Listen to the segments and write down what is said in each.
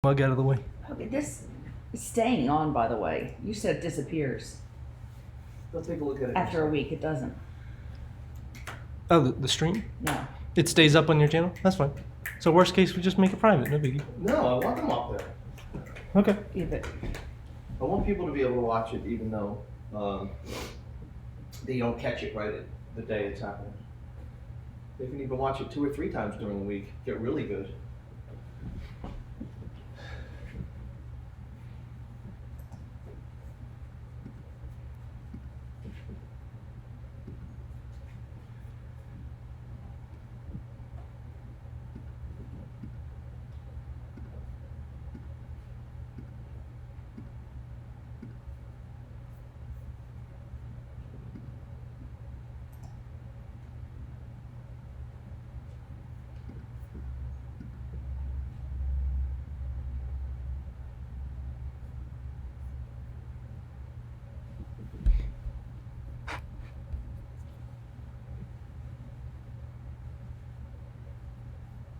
Mug out of the way. Okay, this is staying on, by the way. You said it disappears. Go take a look at it. After a week, it doesn't. Oh, the stream? No. It stays up on your channel? That's fine. So worst case, we just make it private. No biggie. No, I want them up there. Okay. Yeah, but I want people to be able to watch it even though they don't catch it right at the day it's happening. They can even watch it 2 or 3 times during the week. Get really good.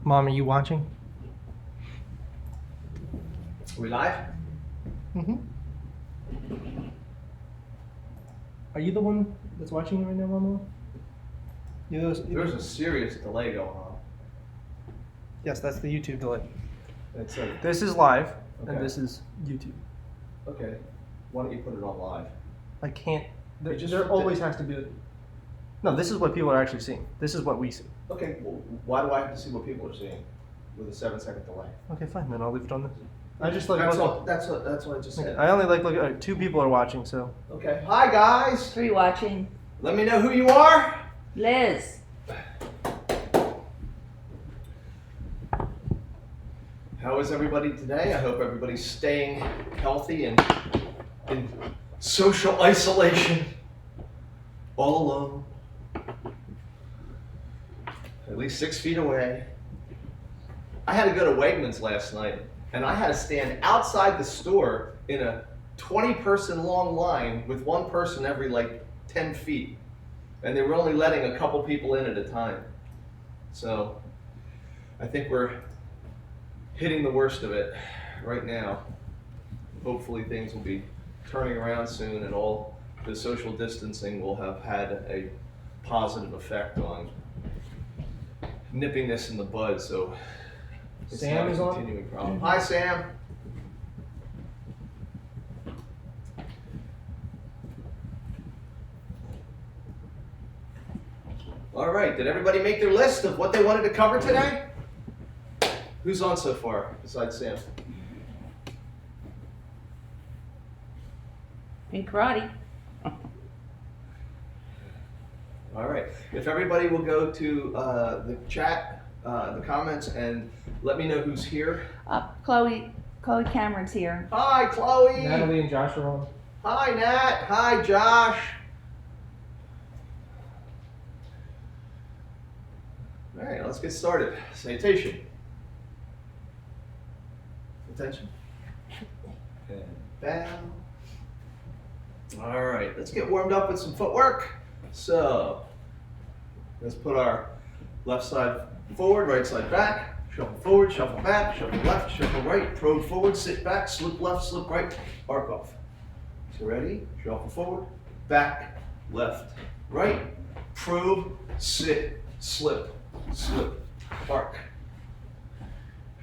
Mom, are you watching? Are we live? Mm-hmm. Are you the one that's watching right now, Mama? There's a serious delay going on. Yes, that's the YouTube delay. It's like, This is live, Okay. and this is YouTube. okay, why don't you put it on live? I can't. There, You just there flipped always it. has to be. No, this is what people are actually seeing. This is what we see. Okay, well, why do I have to see what people are seeing with a 7-second delay? Okay, fine. Then I'll leave it on this. I just like. That's look- what I just said. I only like look at 2 people are watching, so. Okay, hi guys. 3 watching. Let me know who you are. Liz. How is everybody today? I hope everybody's staying healthy and in social isolation, all alone, at least 6 feet away. I had to go to Wegmans last night, and I had to stand outside the store in a 20-person long line with one person every like 10 feet, and they were only letting a couple people in at a time. So I think we're hitting the worst of it right now. Hopefully things will be turning around soon and all the social distancing will have had a positive effect on nipping this in the bud, so it's Sam not a is on? continuing problem. Hi Sam. All right, did everybody make their list of what they wanted to cover today? Who's on so far besides Sam? In karate. All right. If everybody will go to the chat, the comments, and let me know who's here. Chloe Cameron's here. Hi, Chloe. Natalie and Josh are on. Hi, Nat. Hi, Josh. All right, let's get started. Citation. Attention. And down. All right, let's get warmed up with some footwork. So, let's put our left side forward, right side back. Shuffle forward, shuffle back, shuffle left, shuffle right. Probe forward, sit back, slip left, slip right, arc off. So ready? Shuffle forward, back, left, right. Probe, sit, slip, slip, arc.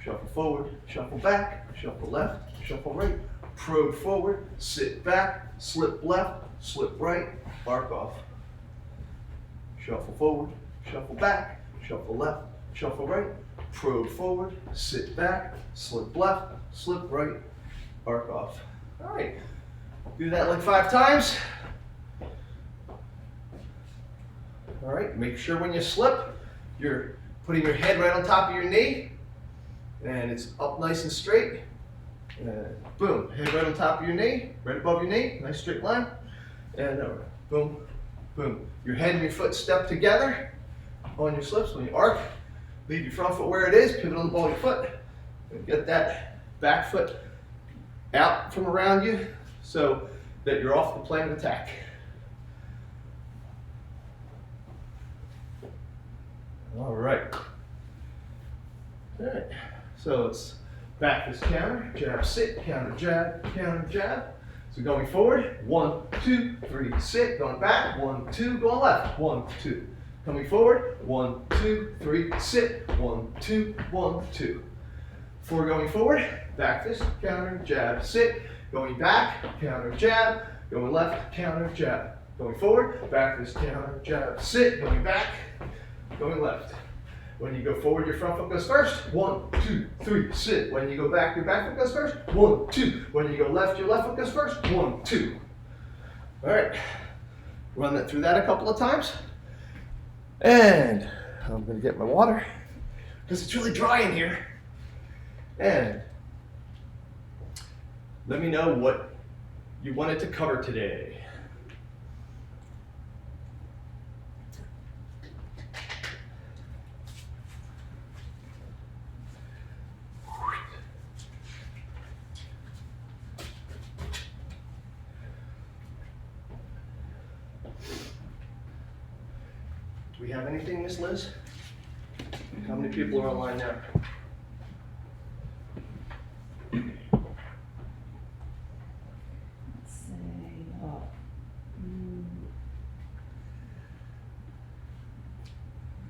Shuffle forward, shuffle back, shuffle left, shuffle right. Probe forward, sit back, slip left, slip right, arc off. Shuffle forward, shuffle back, shuffle left, shuffle right. Probe forward, sit back, slip left, slip right, arc off. All right, do that like 5 times. All right, make sure when you slip, you're putting your head right on top of your knee, and it's up nice and straight. And boom, head right on top of your knee, right above your knee, nice straight line. And over, boom, boom. Your head and your foot step together on your slips. When you arc, leave your front foot where it is, pivot on the ball of your foot, and get that back foot out from around you so that you're off the plane of attack. All right. All right. So it's Back fist counter, jab, sit, counter, jab. So going forward, 1, 2, 3, sit, going back, 1, 2, going left, 1, 2. Coming forward, 1, 2, 3, sit, 1, 2, 1, 2. 4 going forward, back fist, counter, jab, sit, going back, counter, jab, going left, counter, jab. Going forward, back fist, counter, jab, sit, going back, going left. When you go forward, your front foot goes first. 1, 2, 3, sit. When you go back, your back foot goes first. 1, 2. When you go left, your left foot goes first. 1, 2. All right. Run that through that a couple of times. And I'm going to get my water because it's really dry in here. And let me know what you wanted to cover today. Do we have anything, Miss Liz? How many people are online now? Let's see.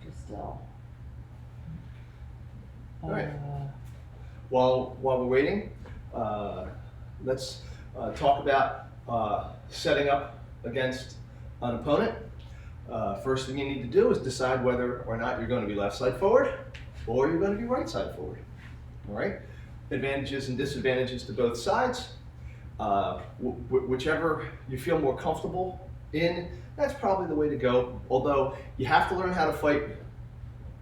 Just still. All right. While we're waiting, let's talk about setting up against an opponent. First thing you need to do is decide whether or not you're going to be left side forward or you're going to be right side forward. All right? Advantages and disadvantages to both sides. Whichever you feel more comfortable in, that's probably the way to go. Although you have to learn how to fight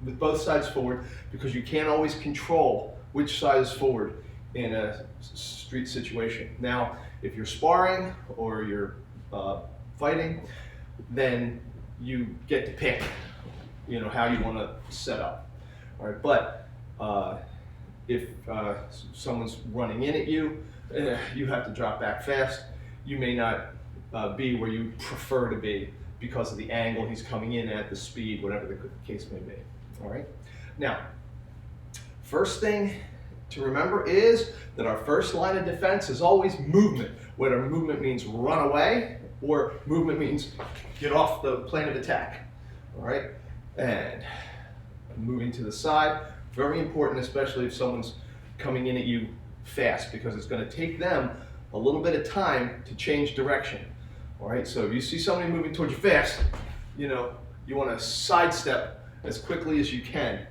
with both sides forward because you can't always control which side is forward in a street situation. Now, if you're sparring or you're fighting, then you get to pick, how you want to set up. All right, but if someone's running in at you, you have to drop back fast. You may not be where you prefer to be because of the angle he's coming in at, the speed, whatever the case may be. All right. Now, first thing to remember is that our first line of defense is always movement, whether movement means run away or movement means get off the plane of attack. All right, and moving to the side, very important, especially if someone's coming in at you fast, because it's going to take them a little bit of time to change direction. All right, so if you see somebody moving towards you fast, you want to sidestep as quickly as you can.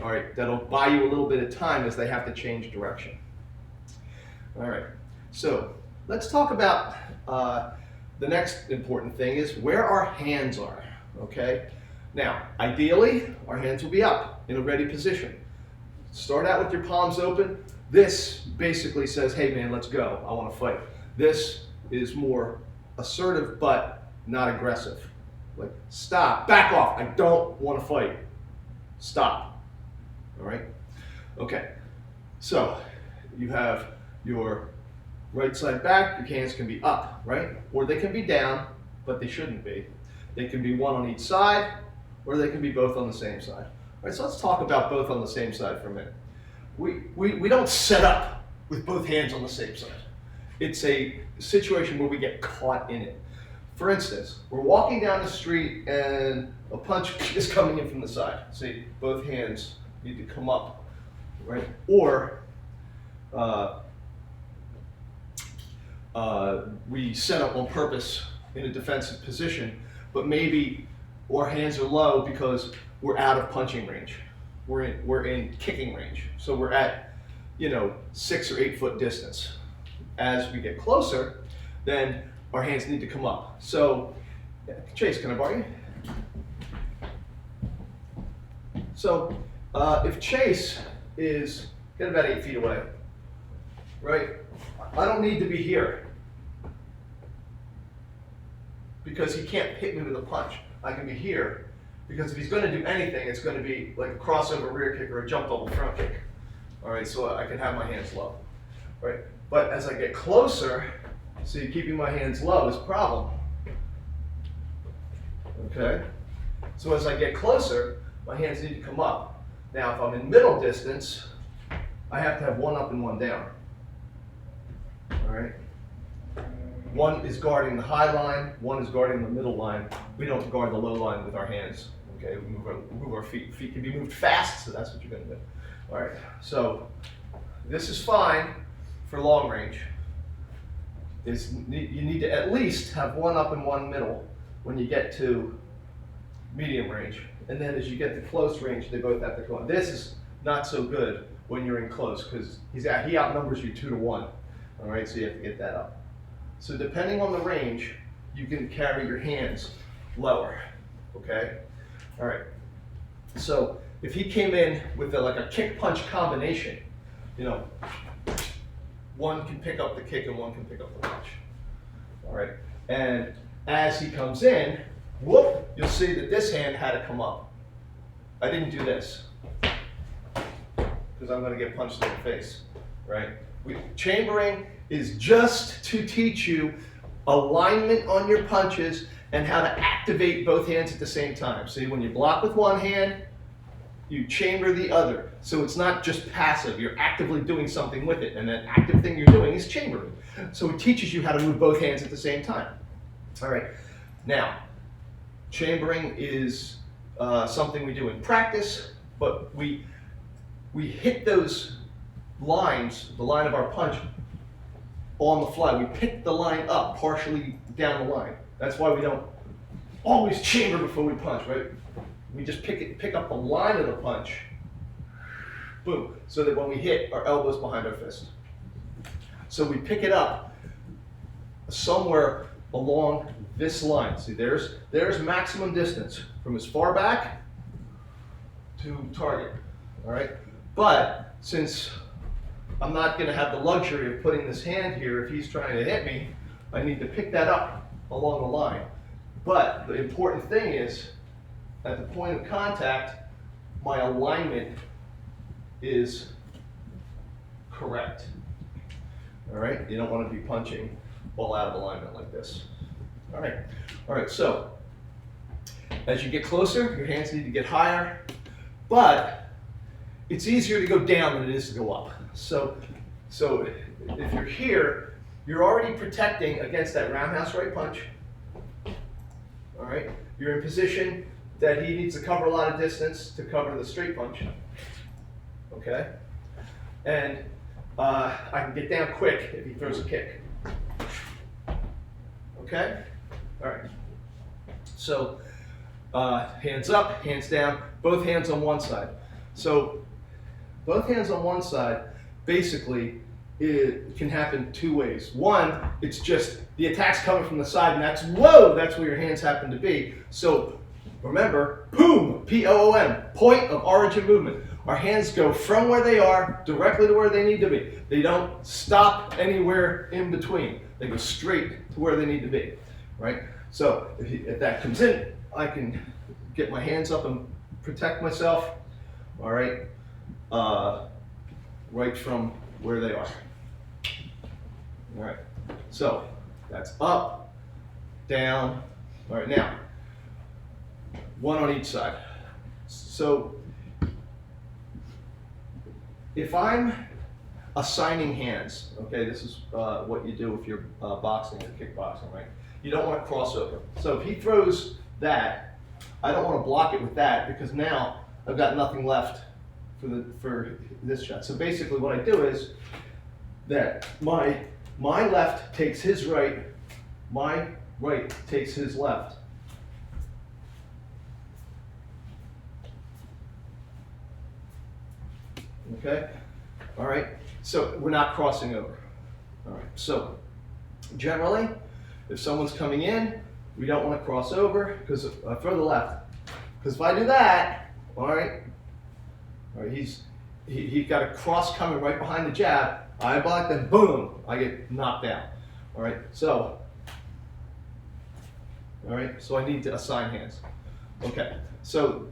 All right, that'll buy you a little bit of time as they have to change direction. All right, so let's talk about the next important thing is where our hands are, okay? Now, ideally, our hands will be up in a ready position. Start out with your palms open. This basically says, hey man, let's go, I wanna fight. This is more assertive, but not aggressive. Like, stop, back off, I don't wanna fight. Stop, all right? Okay, so you have your right side back, your hands can be up, right? Or they can be down, but they shouldn't be. They can be one on each side, or they can be both on the same side. All right, so let's talk about both on the same side for a minute. We don't set up with both hands on the same side. It's a situation where we get caught in it. For instance, we're walking down the street and a punch is coming in from the side. See, both hands need to come up, right? Or we set up on purpose in a defensive position, but maybe our hands are low because we're out of punching range. We're in kicking range. So we're at, 6 or 8 foot distance. As we get closer, then our hands need to come up. So, Chase, can I borrow you? So, if Chase is get about 8 feet away, right? I don't need to be here because he can't hit me with a punch. I can be here because if he's going to do anything, it's going to be like a crossover rear kick or a jump double front kick. All right, so I can have my hands low. All right, but as I get closer, see, keeping my hands low is a problem. Okay, so as I get closer, my hands need to come up. Now, if I'm in middle distance, I have to have one up and one down. All right. One is guarding the high line, one is guarding the middle line. We don't guard the low line with our hands. Okay, we move our feet. Feet can be moved fast, so that's what you're going to do. All right, so this is fine for long range. You need to at least have one up and one middle when you get to medium range. And then as you get to close range, they both have to go on. This is not so good when you're in close because he outnumbers you 2 to 1. All right, so you have to get that up. So depending on the range, you can carry your hands lower, okay? All right, so if he came in with like a kick punch combination, you know, one can pick up the kick and one can pick up the punch, all right? And as he comes in, whoop, you'll see that this hand had to come up. I didn't do this because I'm gonna get punched in the face, right? Chambering is just to teach you alignment on your punches and how to activate both hands at the same time. See, when you block with one hand, you chamber the other. So it's not just passive, you're actively doing something with it, and that active thing you're doing is chambering. So it teaches you how to move both hands at the same time. All right, now, chambering is something we do in practice, but we hit those lines, the line of our punch, on the fly. We pick the line up partially down the line. That's why we don't always chamber before we punch, right? We just pick up the line of the punch, boom, so that when we hit, our elbow's behind our fist. So we pick it up somewhere along this line. See, there's maximum distance from as far back to target, all right? But since I'm not going to have the luxury of putting this hand here if he's trying to hit me, I need to pick that up along the line. But the important thing is, at the point of contact, my alignment is correct. All right, you don't want to be punching all out of alignment like this. All right, so as you get closer, your hands need to get higher, but it's easier to go down than it is to go up. So if you're here, you're already protecting against that roundhouse right punch. All right, you're in position that he needs to cover a lot of distance to cover the straight punch. Okay, and I can get down quick if he throws a kick. Okay, all right. So hands up, hands down, both hands on one side. So both hands on one side, basically, it can happen 2 ways. One, it's just the attack's coming from the side, and that's where your hands happen to be. So remember, boom, P-O-O-M, point of origin movement. Our hands go from where they are directly to where they need to be. They don't stop anywhere in between. They go straight to where they need to be, right? So if that comes in, I can get my hands up and protect myself, all right, right from where they are. All right, so that's up, down. All right, now, one on each side. So if I'm assigning hands, okay, this is what you do if you're boxing or kickboxing, right? You don't want to cross over. So if he throws that, I don't want to block it with that because now I've got nothing left for this shot. So basically what I do is that my left takes his right, my right takes his left. Okay? All right? So we're not crossing over. All right. So generally, if someone's coming in, we don't want to cross over because I throw the left. Because if I do that, all right, he's got a cross coming right behind the jab. I block, then boom, I get knocked down. All right. So I need to assign hands. Okay. So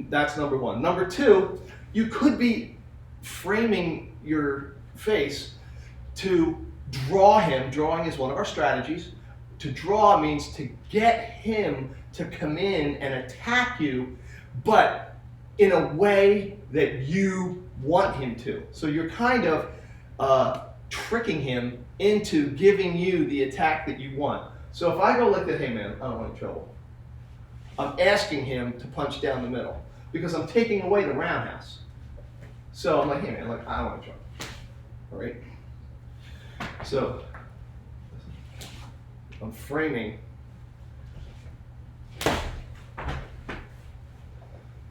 that's number one. Number two, you could be framing your face to draw him. Drawing is one of our strategies. To draw means to get him to come in and attack you, but in a way that you want him to. So you're kind of tricking him into giving you the attack that you want. So if I go like that, hey man, I don't want any trouble. I'm asking him to punch down the middle because I'm taking away the roundhouse. So I'm like, hey man, like I don't want any trouble. All right. So I'm framing. All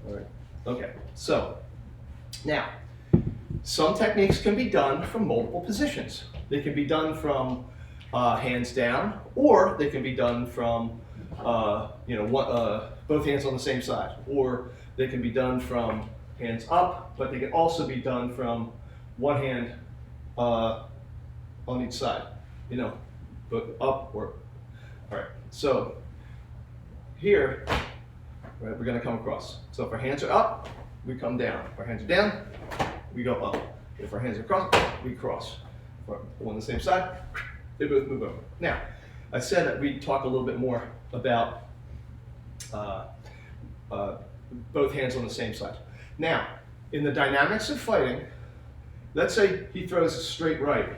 right. Okay. So now, some techniques can be done from multiple positions. They can be done from hands down, or they can be done from both hands on the same side, or they can be done from hands up, but they can also be done from one hand on each side, but up or, all right. So here, right, we're gonna come across. So if our hands are up, we come down. If our hands are down, we go up. If our hands are crossed, we cross. If we're on the same side, they both move over. Now, I said that we'd talk a little bit more about both hands on the same side. Now, in the dynamics of fighting, let's say he throws a straight right.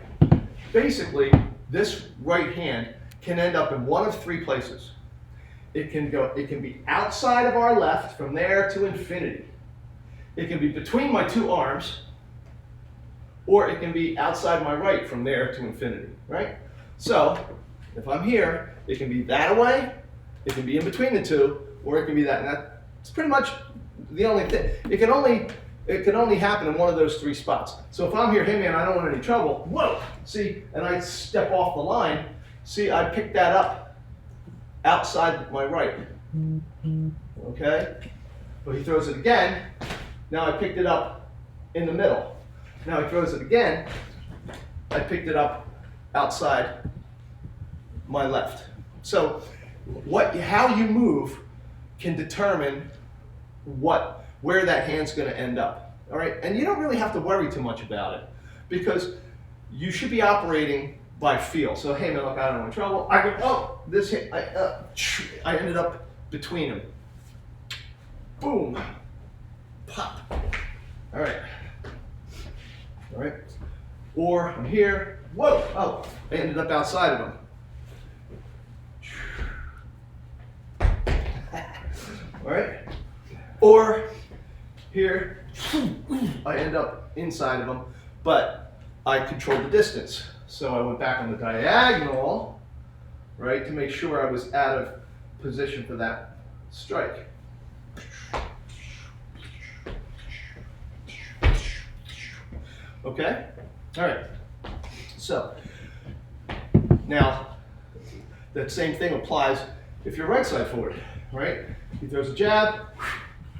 Basically, this right hand can end up in one of three places. It can be outside of our left from there to infinity. It can be between my two arms, or it can be outside my right from there to infinity, right? So, if I'm here, it can be that away, it can be in between the two, or it can be that. And that's pretty much the only thing. It can only happen in one of those three spots. So if I'm here, hey man, I don't want any trouble, whoa, see, and I step off the line, see, I pick that up outside my right, okay? But he throws it again, now I picked it up in the middle. Now he throws it again, I picked it up outside my left. So how you move can determine where that hand's going to end up. All right, and you don't really have to worry too much about it because you should be operating by feel. So hey man, look, I don't want trouble. I go, oh, this hit, I ended up between them. Boom, pop. All right. All right. Or I'm here. Whoa! Oh, I ended up outside of them. All right. Or here, I end up inside of them, but I controlled the distance. So I went back on the diagonal, right, to make sure I was out of position for that strike. Okay? All right. So, now, that same thing applies if you're right side forward, right? He throws a jab,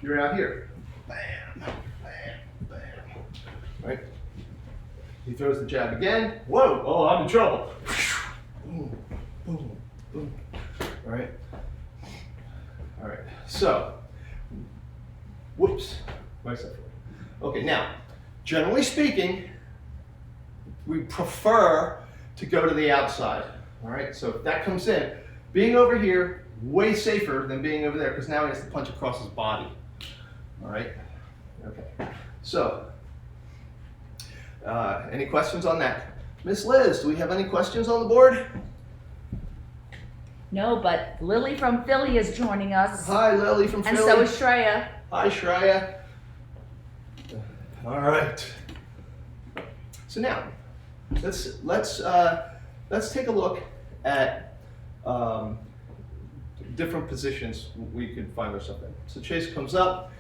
you're out here. Bam, bam, bam. Right? He throws the jab again. Whoa, oh, I'm in trouble. Boom, boom, boom. All right? All right. So, whoops, right side forward. Okay, now, generally speaking, we prefer to go to the outside. All right, so if that comes in, being over here, way safer than being over there because now he has to punch across his body. All right, okay. So, any questions on that? Miss Liz, do we have any questions on the board? No, but Lily from Philly is joining us. Hi, Lily from Philly. And so is Shreya. Hi, Shreya. All right. So now, let's take a look at different positions we could find ourselves in. So Chase comes up.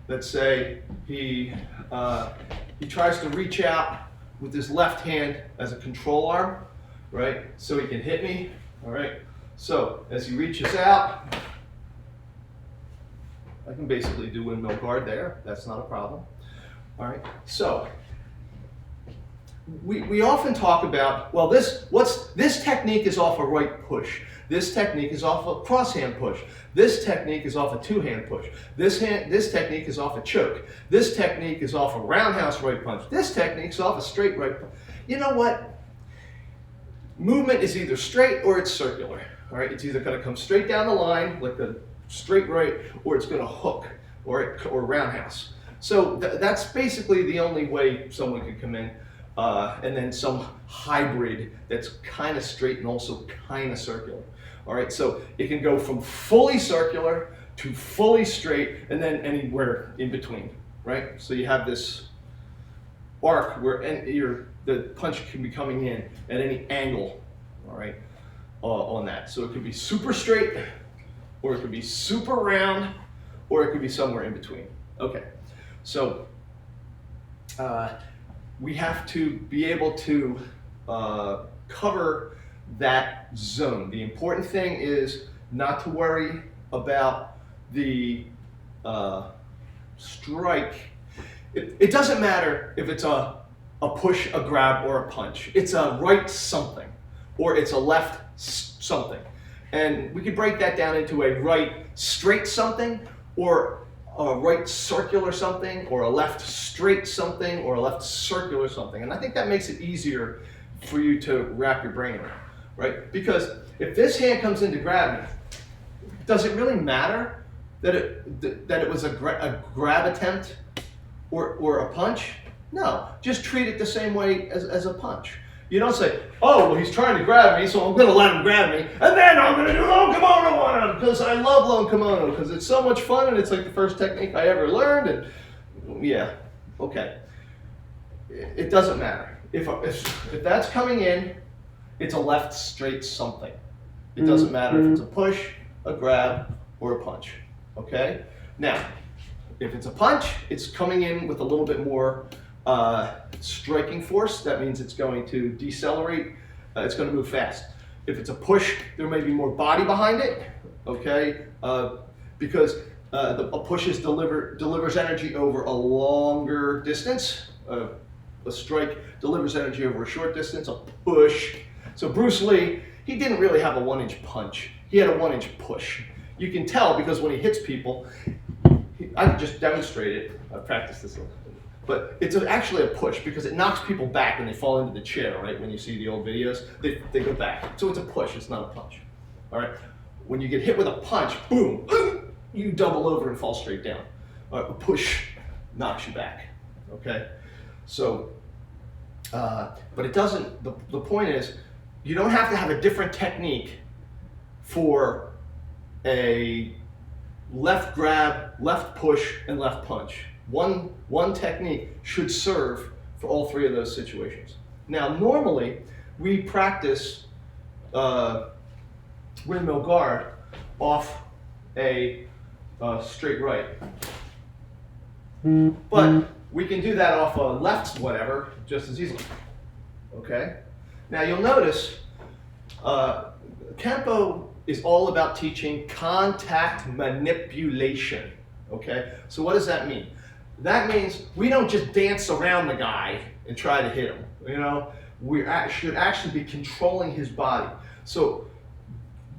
Let's say he tries to reach out with his left hand as a control arm, right? So he can hit me. All right. So as he reaches out, I can basically do windmill guard there. That's not a problem. All right. So we often talk about, well, this technique is off a right push. This technique is off a cross hand push. This technique is off a two hand push. This technique is off a choke. This technique is off a roundhouse right punch. This technique is off a straight right punch. You know what? Movement is either straight or it's circular. All right, it's either going to come straight down the line like the straight right, or it's going to hook or roundhouse. So that's basically the only way someone could come in. And then some hybrid that's kind of straight and also kind of circular. All right, so it can go from fully circular to fully straight and then anywhere in between, right? So you have this arc where the punch can be coming in at any angle, all right, on that. So it could be super straight, or it could be super round, or it could be somewhere in between. Okay, so we have to be able to cover that zone. The important thing is not to worry about the strike. It doesn't matter if it's a push, a grab, or a punch. It's a right something, or it's a left something. And we could break that down into a right straight something, or a right circular something, or a left straight something, or a left circular something. And I think that makes it easier for you to wrap your brain around, right? Because if this hand comes in to grab me, does it really matter that it was a grab attempt or a punch? No, just treat it the same way as a punch. You don't say, oh, well, he's trying to grab me, so I'm going to let him grab me, and then I'm going to do lone kimono on him, because I love lone kimono, because it's so much fun, and it's like the first technique I ever learned, and yeah, okay. It doesn't matter. If that's coming in, it's a left straight something. It doesn't matter if it's a push, a grab, or a punch, okay? Now, if it's a punch, it's coming in with a little bit more striking force. That means it's going to decelerate, it's going to move fast. If it's a push, there may be more body behind it, okay? Because a push delivers energy over a longer distance. A strike delivers energy over a short distance. A push. So Bruce Lee, he didn't really have a 1-inch punch. He had a 1-inch push. You can tell because when he hits people, I can just demonstrate it. I've practiced this a little. But it's actually a push because it knocks people back and they fall into the chair, right? When you see the old videos, they go back. So it's a push, it's not a punch. All right? When you get hit with a punch, boom, you double over and fall straight down. A push knocks you back, okay? So, but it doesn't, the point is, you don't have to have a different technique for a left grab, left push, and left punch. One technique should serve for all three of those situations. Now, normally, we practice windmill guard off a straight right. But we can do that off a left whatever just as easily. Okay? Now, you'll notice Kempo is all about teaching contact manipulation. Okay? So what does that mean? That means we don't just dance around the guy and try to hit him. You know, we should actually be controlling his body. So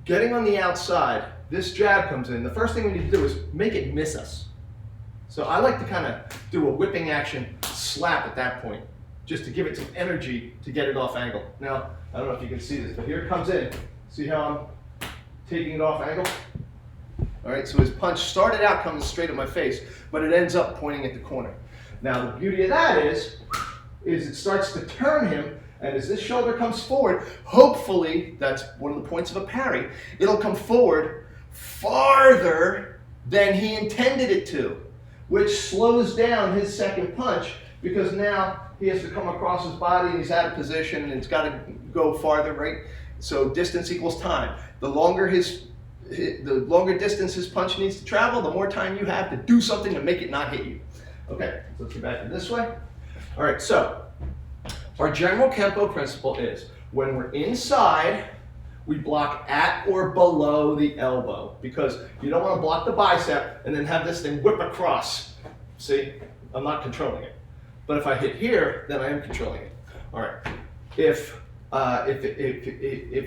getting on the outside, this jab comes in. The first thing we need to do is make it miss us. So I like to kind of do a whipping action slap at that point, just to give it some energy to get it off angle. Now, I don't know if you can see this, but here it comes in. See how I'm taking it off angle? All right, so his punch started out coming straight at my face, but it ends up pointing at the corner. Now, the beauty of that is it starts to turn him, and as this shoulder comes forward, hopefully, that's one of the points of a parry, it'll come forward farther than he intended it to, which slows down his second punch, because now he has to come across his body and he's out of position and it's got to go farther, right? So distance equals time. The longer distance his punch needs to travel, the more time you have to do something to make it not hit you. Okay, so let's get back to this way. All right, so our general Kempo principle is when we're inside, we block at or below the elbow, because you don't want to block the bicep and then have this thing whip across. See, I'm not controlling it. But if I hit here, then I am controlling it. All right, if I'm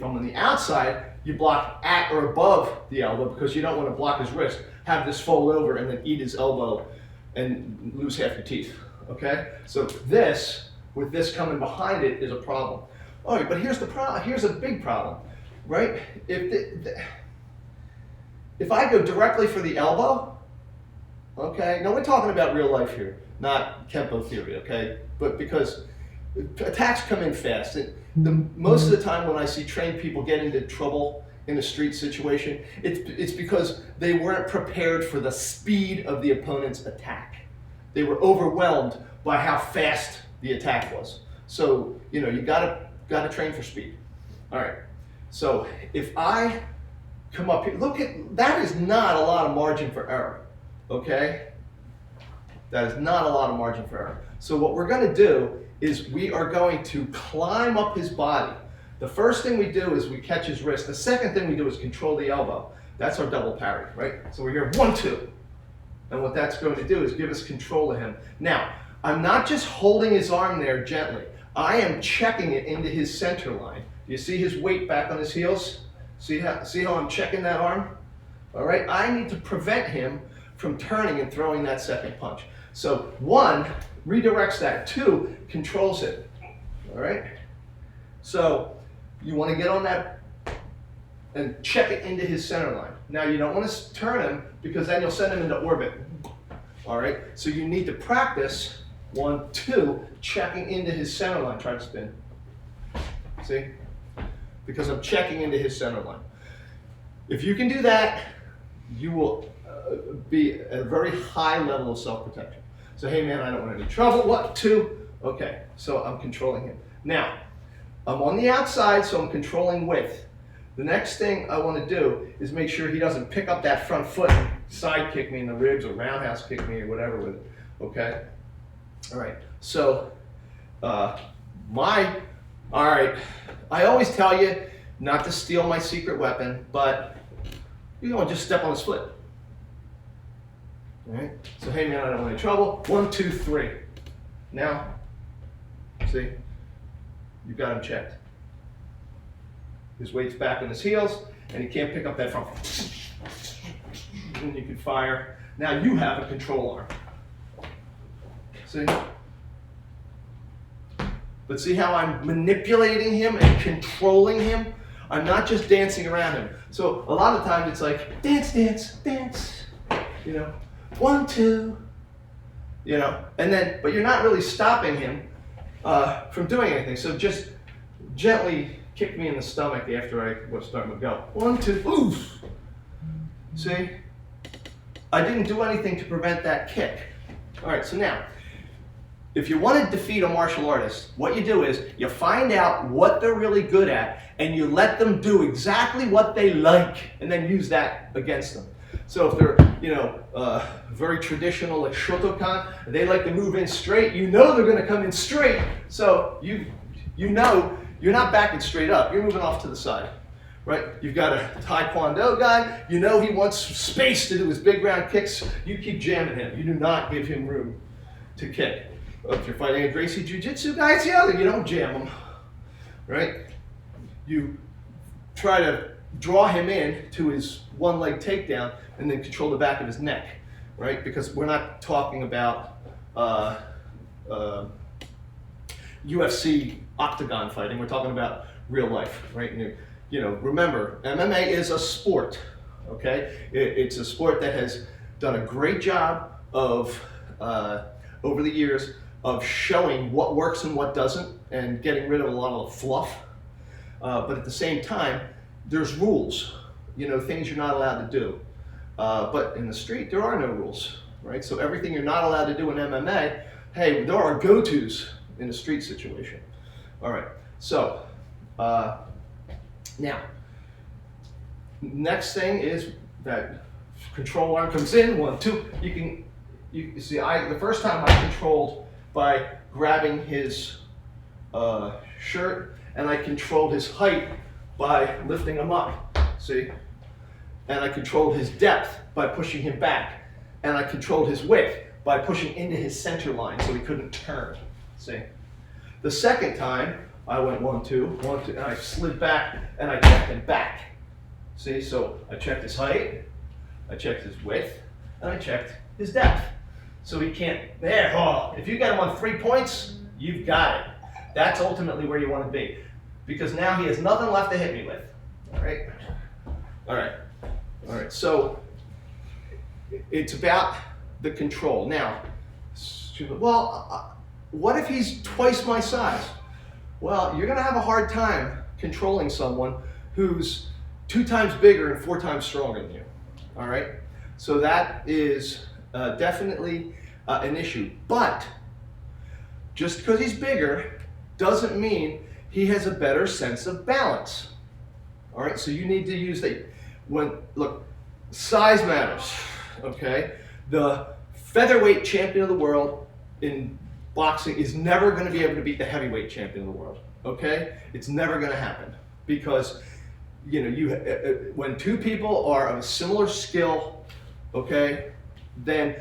on the outside, you block at or above the elbow because you don't want to block his wrist, have this fold over and then eat his elbow and lose half your teeth, okay? So this, with this coming behind it, is a problem. All right, but here's the problem. Here's a big problem, right? If I go directly for the elbow, Okay? Now we're talking about real life here, not Kempo theory, okay? But because attacks come in fast. Most of the time when I see trained people get into trouble in a street situation, it's because they weren't prepared for the speed of the opponent's attack. They were overwhelmed by how fast the attack was. So, you know, you gotta train for speed. All right, so if I come up here, look at, that is not a lot of margin for error, okay? That is not a lot of margin for error. So what we're gonna do is we are going to climb up his body. The first thing we do is we catch his wrist. The second thing we do is control the elbow. That's our double parry, right? So we're here, 1, 2. And what that's going to do is give us control of him. Now, I'm not just holding his arm there gently. I am checking it into his center line. Do you see his weight back on his heels? See how I'm checking that arm? All right, I need to prevent him from turning and throwing that second punch. So 1 redirects that, 2 controls it, all right? So you want to get on that and check it into his center line. Now you don't want to turn him because then you'll send him into orbit, all right? So you need to practice 1, 2, checking into his center line. Try to spin, see? Because I'm checking into his center line. If you can do that, you will be at a very high level of self-protection. So, hey man, I don't want any trouble. 1, 2, okay, so I'm controlling him. Now, I'm on the outside, so I'm controlling width. The next thing I want to do is make sure he doesn't pick up that front foot and side kick me in the ribs or roundhouse kick me or whatever with it, okay? All right, so all right, I always tell you not to steal my secret weapon, but you don't just step on his foot. All right, so hey man, I don't want any trouble. 1, 2, 3. Now, see, you've got him checked. His weight's back on his heels, and he can't pick up that front. And you can fire. Now you have a control arm. See? But see how I'm manipulating him and controlling him? I'm not just dancing around him. So a lot of times it's like, dance, dance, dance. You know, 1, 2. You know, and then, but you're not really stopping him from doing anything. So just gently kick me in the stomach after I was starting to go. 1, 2, oof. See? I didn't do anything to prevent that kick. All right, so now, if you want to defeat a martial artist, what you do is you find out what they're really good at and you let them do exactly what they like and then use that against them. So if they're, you know, very traditional like Shotokan, they like to move in straight, you know they're going to come in straight. So you know you're not backing straight up, you're moving off to the side, right? You've got a Taekwondo guy, you know he wants space to do his big round kicks, you keep jamming him. You do not give him room to kick. If you're fighting a Gracie Jiu-Jitsu guy, it's the other, you don't jam him, right? You try to draw him in to his one leg takedown and then control the back of his neck, right? Because we're not talking about UFC octagon fighting, we're talking about real life, right? You know, remember, MMA is a sport, okay? It's a sport that has done a great job of, over the years, of showing what works and what doesn't and getting rid of a lot of the fluff. But at the same time, there's rules, you know, things you're not allowed to do. But in the street, there are no rules, right? So everything you're not allowed to do in MMA, hey, there are go-tos in a street situation. All right, so now, next thing is that control arm comes in, 1, 2. You see, the first time I controlled by grabbing his shirt, and I controlled his height by lifting him up, see? And I controlled his depth by pushing him back, and I controlled his width by pushing into his center line so he couldn't turn, see? The second time, I went 1, 2, 1, 2, and I slid back, and I checked him back, see? So I checked his height, I checked his width, and I checked his depth. So he can't, there, oh, if you got him on 3 points, you've got it. That's ultimately where you want to be. Because now he has nothing left to hit me with, all right? All right, so it's about the control. Now, well, what if he's twice my size? Well, you're going to have a hard time controlling someone who's 2 times bigger and 4 times stronger than you. All right? So that is definitely an issue. But just because he's bigger doesn't mean he has a better sense of balance. All right? So you need to use that. Look, size matters. Okay? The featherweight champion of the world in boxing is never going to be able to beat the heavyweight champion of the world. Okay? It's never going to happen because when 2 people are of a similar skill, okay, then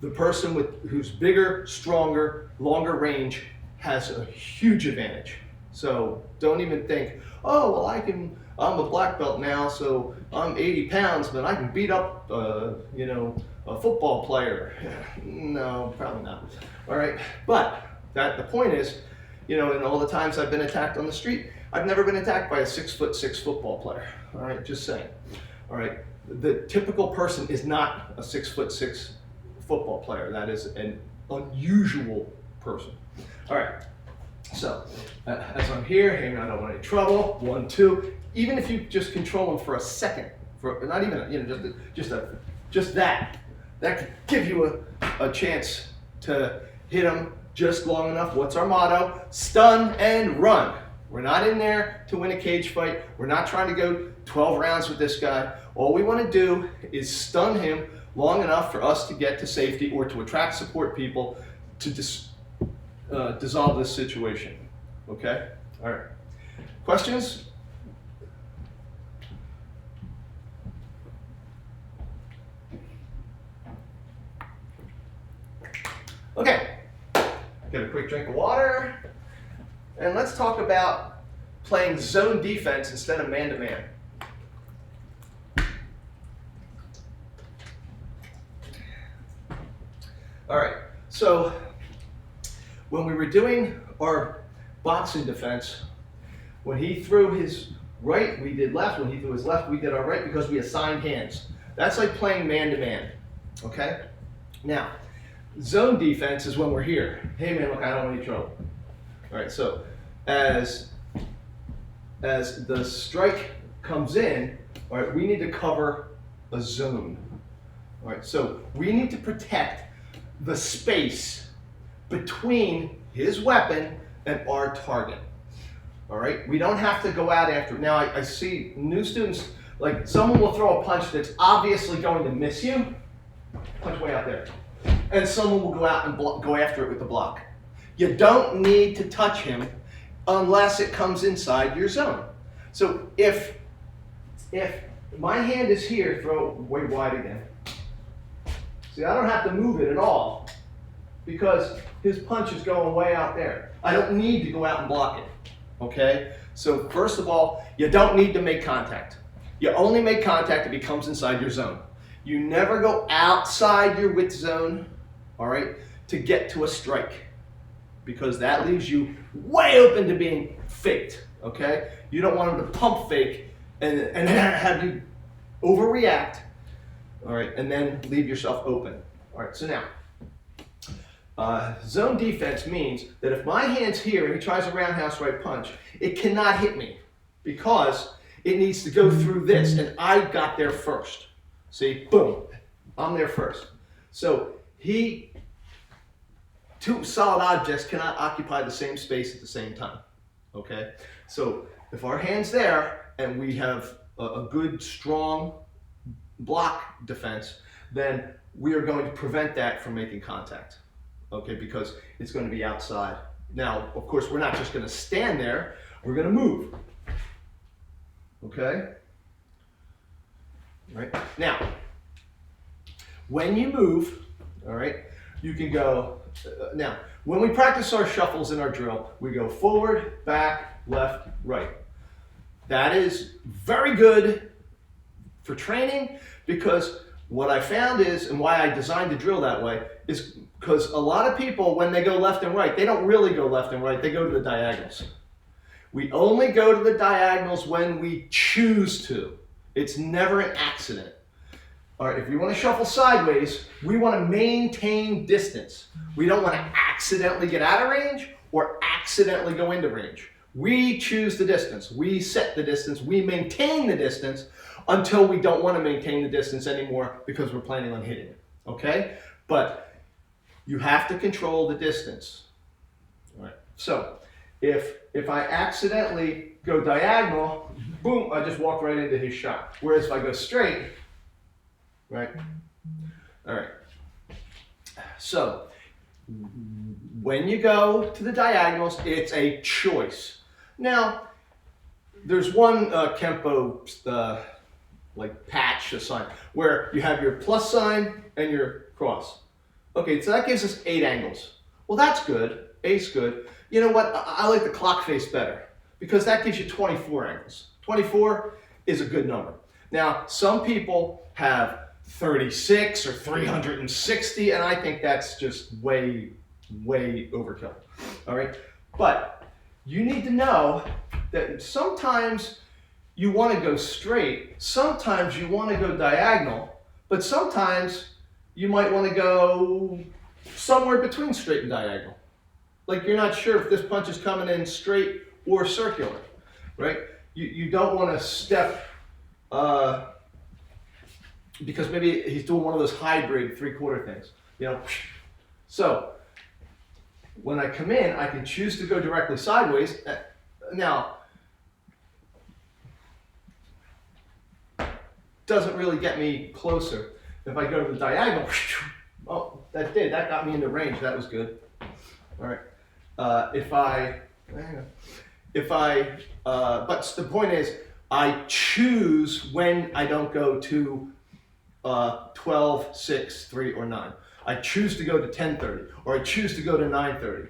the person who's bigger, stronger, longer range has a huge advantage. So don't even think, oh, well, I'm a black belt now, so I'm 80 pounds, but I can beat up, a football player. No, probably not. All right, but the point is, in all the times I've been attacked on the street, I've never been attacked by a 6'6" football player. All right, just saying. All right, the typical person is not a 6'6" football player. That is an unusual person. All right, so as I'm here, I don't want any trouble. 1, 2. Even if you just control him for a second, for not even just that could give you a chance to hit him just long enough. What's our motto? Stun and run. We're not in there to win a cage fight. We're not trying to go 12 rounds with this guy. All we want to do is stun him long enough for us to get to safety or to attract support people to dissolve this situation. Okay? All right. Questions? Okay. Get a quick drink of water. And let's talk about playing zone defense instead of man-to-man. All right, so when we were doing our boxing defense, when he threw his right, we did left. When he threw his left, we did our right because we assigned hands. That's like playing man-to-man, okay? Now, zone defense is when we're here. Hey man, look, I don't want any trouble. All right, so as the strike comes in, all right, we need to cover a zone. All right, so we need to protect the space between his weapon and our target. All right, we don't have to go out after. Now, I see new students, like someone will throw a punch that's obviously going to miss you, punch way out there, and someone will go out and go after it with the block. You don't need to touch him unless it comes inside your zone. So if my hand is here, throw it way wide again. See, I don't have to move it at all because his punch is going way out there. I don't need to go out and block it, okay? So first of all, you don't need to make contact. You only make contact if he comes inside your zone. You never go outside your width zone, all right, to get to a strike, because that leaves you way open to being faked, okay? You don't want him to pump fake and have you overreact, all right, and then leave yourself open. All right, so now, zone defense means that if my hand's here and he tries a roundhouse right punch, it cannot hit me because it needs to go through this, and I got there first. See, boom, I'm there first. So two solid objects cannot occupy the same space at the same time, okay? So if our hand's there and we have a good, strong block defense, then we are going to prevent that from making contact, okay? Because it's going to be outside. Now, of course, we're not just going to stand there, we're going to move, okay? All right, now, when you move, all right, you can go, now, when we practice our shuffles in our drill, we go forward, back, left, right. That is very good for training because what I found is, and why I designed the drill that way, is because a lot of people, when they go left and right, they don't really go left and right, they go to the diagonals. We only go to the diagonals when we choose to. It's never an accident. All right, if we want to shuffle sideways, we want to maintain distance. We don't want to accidentally get out of range or accidentally go into range. We choose the distance. We set the distance. We maintain the distance until we don't want to maintain the distance anymore because we're planning on hitting it. Okay? But you have to control the distance. All right. So if I accidentally go diagonal, boom, I just walk right into his shot. Whereas if I go straight, right? All right. So when you go to the diagonals, it's a choice. Now, there's one Kempo like patch a sign where you have your plus sign and your cross. Okay, so that gives us 8 angles. Well, that's good. 8's good. You know what? I like the clock face better because that gives you 24 angles. 24 is a good number. Now, some people have 36 or 360, and I think that's just way overkill. All right, but you need to know that sometimes you want to go straight, sometimes you want to go diagonal, but sometimes you might want to go somewhere between straight and diagonal. Like you're not sure if this punch is coming in straight or circular, right? You don't want to step because maybe he's doing one of those hybrid 3/4 things, you know. So when I come in, I can choose to go directly sideways. Now, doesn't really get me closer. If I go to the diagonal, oh, that got me into range. That was good. All right. But the point is, I choose when I don't go to 12, 6, 3, or 9. I choose to go to 10:30, or I choose to go to 9:30.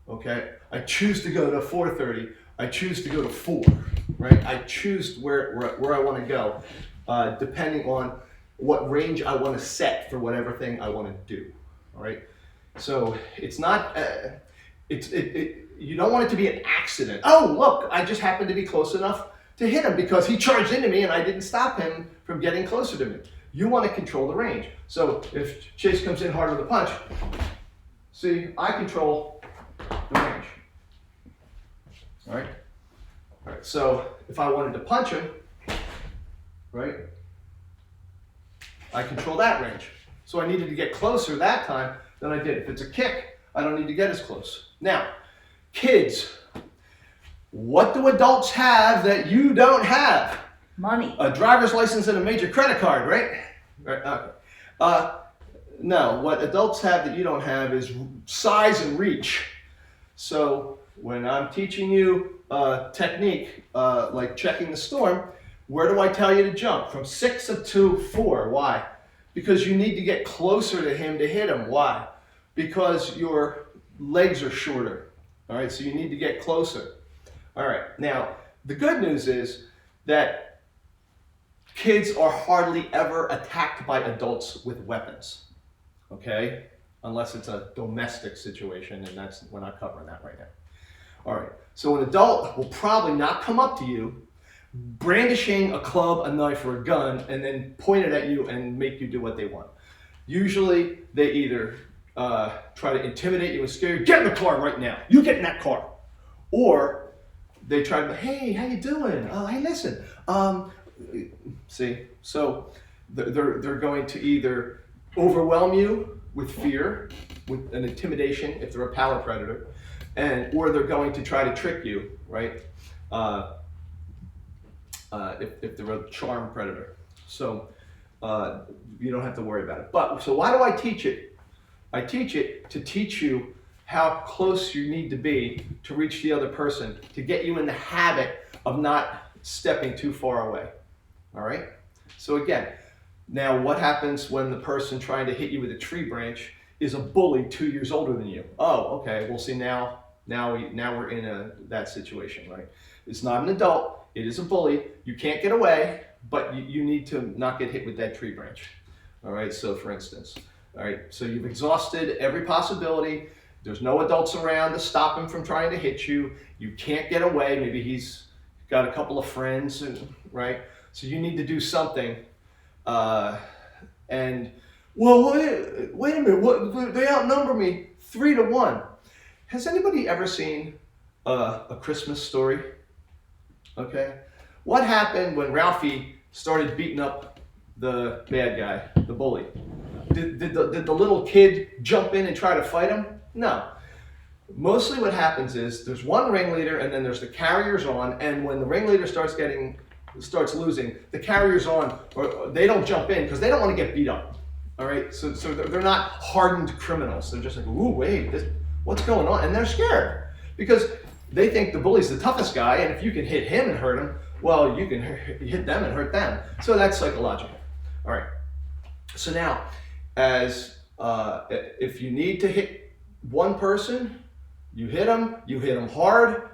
Okay, I choose to go to 4:30. I choose to go to 4. Right? I choose where I want to go, depending on what range I want to set for whatever thing I want to do. All right. So it's not. You don't want it to be an accident. Oh, look! I just happened to be close enough to hit him because he charged into me and I didn't stop him from getting closer to me. You want to control the range. So if Chase comes in hard with a punch, see, I control the range. All right? All right, so if I wanted to punch him, right, I control that range. So I needed to get closer that time than I did. If it's a kick, I don't need to get as close. Now, kids, what do adults have that you don't have? Money. A driver's license and a major credit card, right? Right. Okay. No, what adults have that you don't have is size and reach. So when I'm teaching you technique, like checking the storm, where do I tell you to jump? From 6 to 4. Why? Because you need to get closer to him to hit him. Why? Because your legs are shorter. All right, so you need to get closer. All right, now the good news is that kids are hardly ever attacked by adults with weapons, okay? Unless it's a domestic situation, and we're not covering that right now. All right, so an adult will probably not come up to you brandishing a club, a knife, or a gun, and then point it at you and make you do what they want. Usually, they either try to intimidate you and scare you, get in the car right now, you get in that car. Or they try to, hey, how you doing? Hey, listen. See, so they're going to either overwhelm you with fear, with an intimidation if they're a power predator, or they're going to try to trick you, right? If they're a charm predator. So you don't have to worry about it. But so why do I teach it? I teach it to teach you how close you need to be to reach the other person, to get you in the habit of not stepping too far away. All right? So again, now what happens when the person trying to hit you with a tree branch is a bully 2 years older than you? Oh, okay. Well, see, now we're in that situation, right? It's not an adult. It is a bully. You can't get away, but you need to not get hit with that tree branch. All right? So for instance, all right, so you've exhausted every possibility. There's no adults around to stop him from trying to hit you. You can't get away. Maybe he's got a couple of friends, right? So you need to do something And, well, wait a minute, what, they outnumber me 3-1. Has anybody ever seen a Christmas Story? Okay. What happened when Ralphie started beating up the bad guy, the bully? Did the little kid jump in and try to fight him? No. Mostly what happens is there's one ringleader and then there's the carriers on, and when the ringleader starts losing, the carriers on, or they don't jump in because they don't want to get beat up. All right, so they're not hardened criminals. They're just like, ooh, wait, what's going on? And they're scared because they think the bully's the toughest guy, and if you can hit him and hurt him, well, you can hit them and hurt them. So that's psychological. All right. So now, if you need to hit one person, you hit them hard,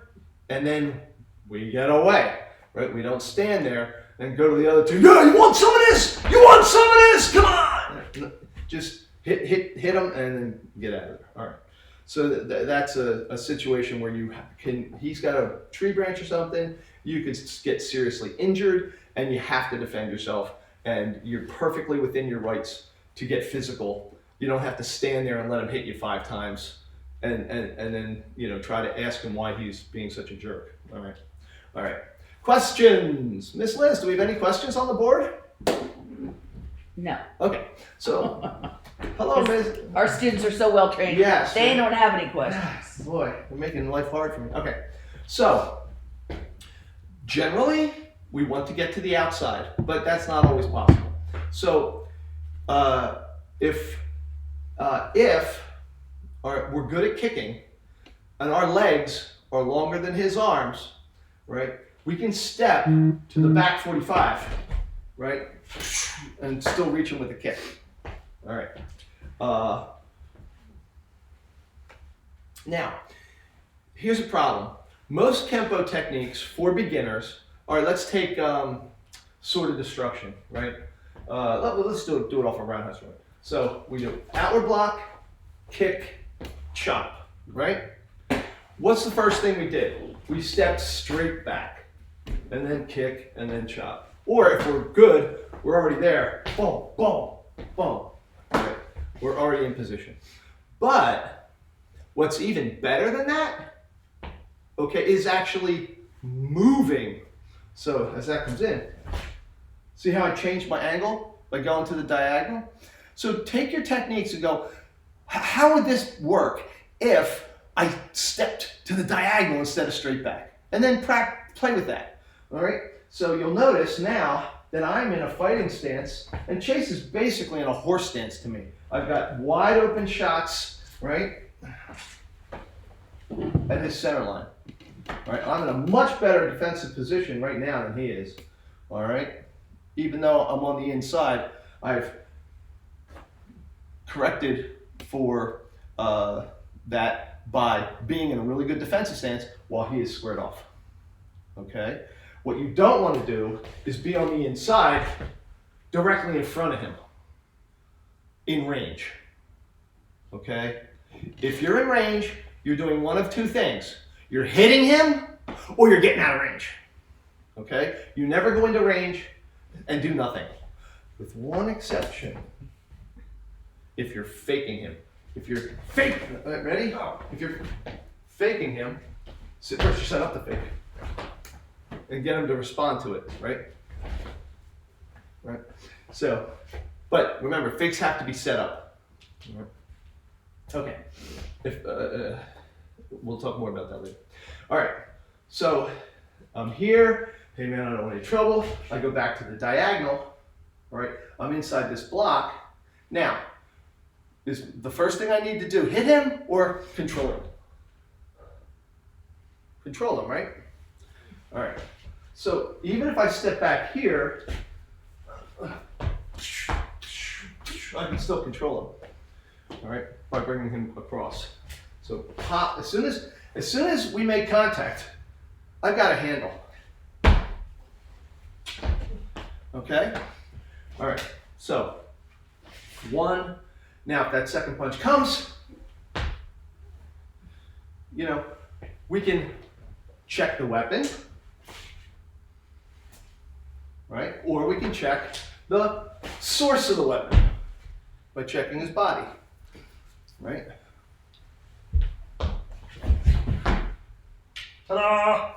and then we get away, right? We don't stand there and go to the other two. Yeah, you want some of this? You want some of this? Come on! Just hit them and then get out of there. All right. So that's a situation where he's got a tree branch or something, you could get seriously injured, and you have to defend yourself, and you're perfectly within your rights to get physical. You don't have to stand there and let him hit you 5 times and then try to ask him why he's being such a jerk. All right. Questions. Miss Liz, do we have any questions on the board? No. Okay, so hello, Ms. Our students are so well trained. Yes. They don't have any questions. Boy, they're making life hard for me. Okay, so generally we want to get to the outside, but that's not always possible. So if we're good at kicking and our legs are longer than his arms, right? We can step to the back 45, right? And still reach him with a kick. All right. Now, here's a problem. Most Kempo techniques for beginners are, let's take sword of destruction, right? Let's do it off a roundhouse, right? So we do outward block, kick, chop, right? What's the first thing we did? We stepped straight back, and then kick, and then chop. Or if we're good, we're already there. Boom, boom, boom. Right. We're already in position. But what's even better than that, okay, is actually moving. So as that comes in, see how I changed my angle by going to the diagonal? So take your techniques and go, how would this work if I stepped to the diagonal instead of straight back? And then play with that, all right? So you'll notice now that I'm in a fighting stance, and Chase is basically in a horse stance to me. I've got wide open shots, right, at his center line. All right, I'm in a much better defensive position right now than he is, all right? Even though I'm on the inside, I've corrected for that by being in a really good defensive stance while he is squared off, okay? What you don't want to do is be on the inside directly in front of him, in range, okay? If you're in range, you're doing one of two things. You're hitting him or you're getting out of range, okay? You never go into range and do nothing, with one exception. If you're faking him. If you're faking, ready? If you're faking him, first you set up the fake and get him to respond to it, right? Right. So, but remember, fakes have to be set up. Right? Okay. We'll talk more about that later. All right. So I'm here. Hey man, I don't want any trouble. I go back to the diagonal. All right. I'm inside this block. Now, is the first thing I need to do hit him or control him? Control him, right? All right. So even if I step back here, I can still control him. All right, by bringing him across. So pop as soon as we make contact, I've got a handle. Okay. All right. So one. Now, if that second punch comes, we can check the weapon, right? Or we can check the source of the weapon by checking his body, right? Ta-da!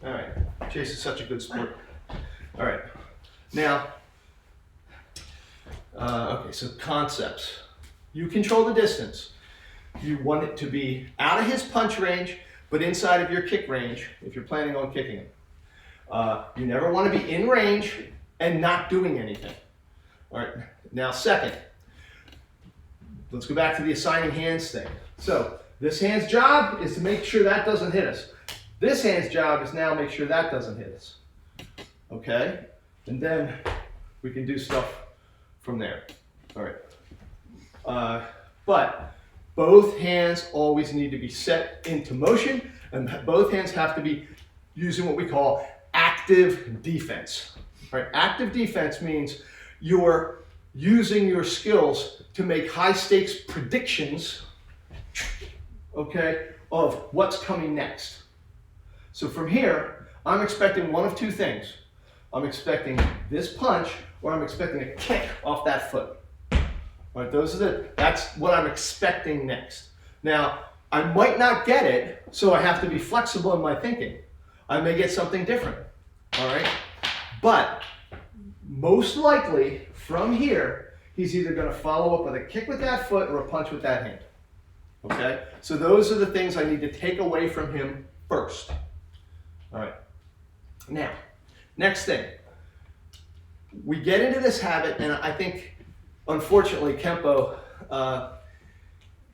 All right, Chase is such a good sport. All right, now, okay, so concepts. You control the distance. You want it to be out of his punch range, but inside of your kick range if you're planning on kicking him. You never want to be in range and not doing anything. All right, now second, let's go back to the assigning hands thing. So this hand's job is to make sure that doesn't hit us. This hand's job is now make sure that doesn't hit us. Okay, and then we can do stuff from there. All right, but both hands always need to be set into motion, and both hands have to be using what we call active defense. Right? Active defense means you're using your skills to make high stakes predictions, okay, of what's coming next. So from here, I'm expecting one of two things. I'm expecting this punch, or I'm expecting a kick off that foot. All right, that's what I'm expecting next. Now, I might not get it, so I have to be flexible in my thinking. I may get something different, all right? But most likely, from here, he's either gonna follow up with a kick with that foot or a punch with that hand, okay? So those are the things I need to take away from him first. All right, now, next thing. We get into this habit, and I think, unfortunately, Kempo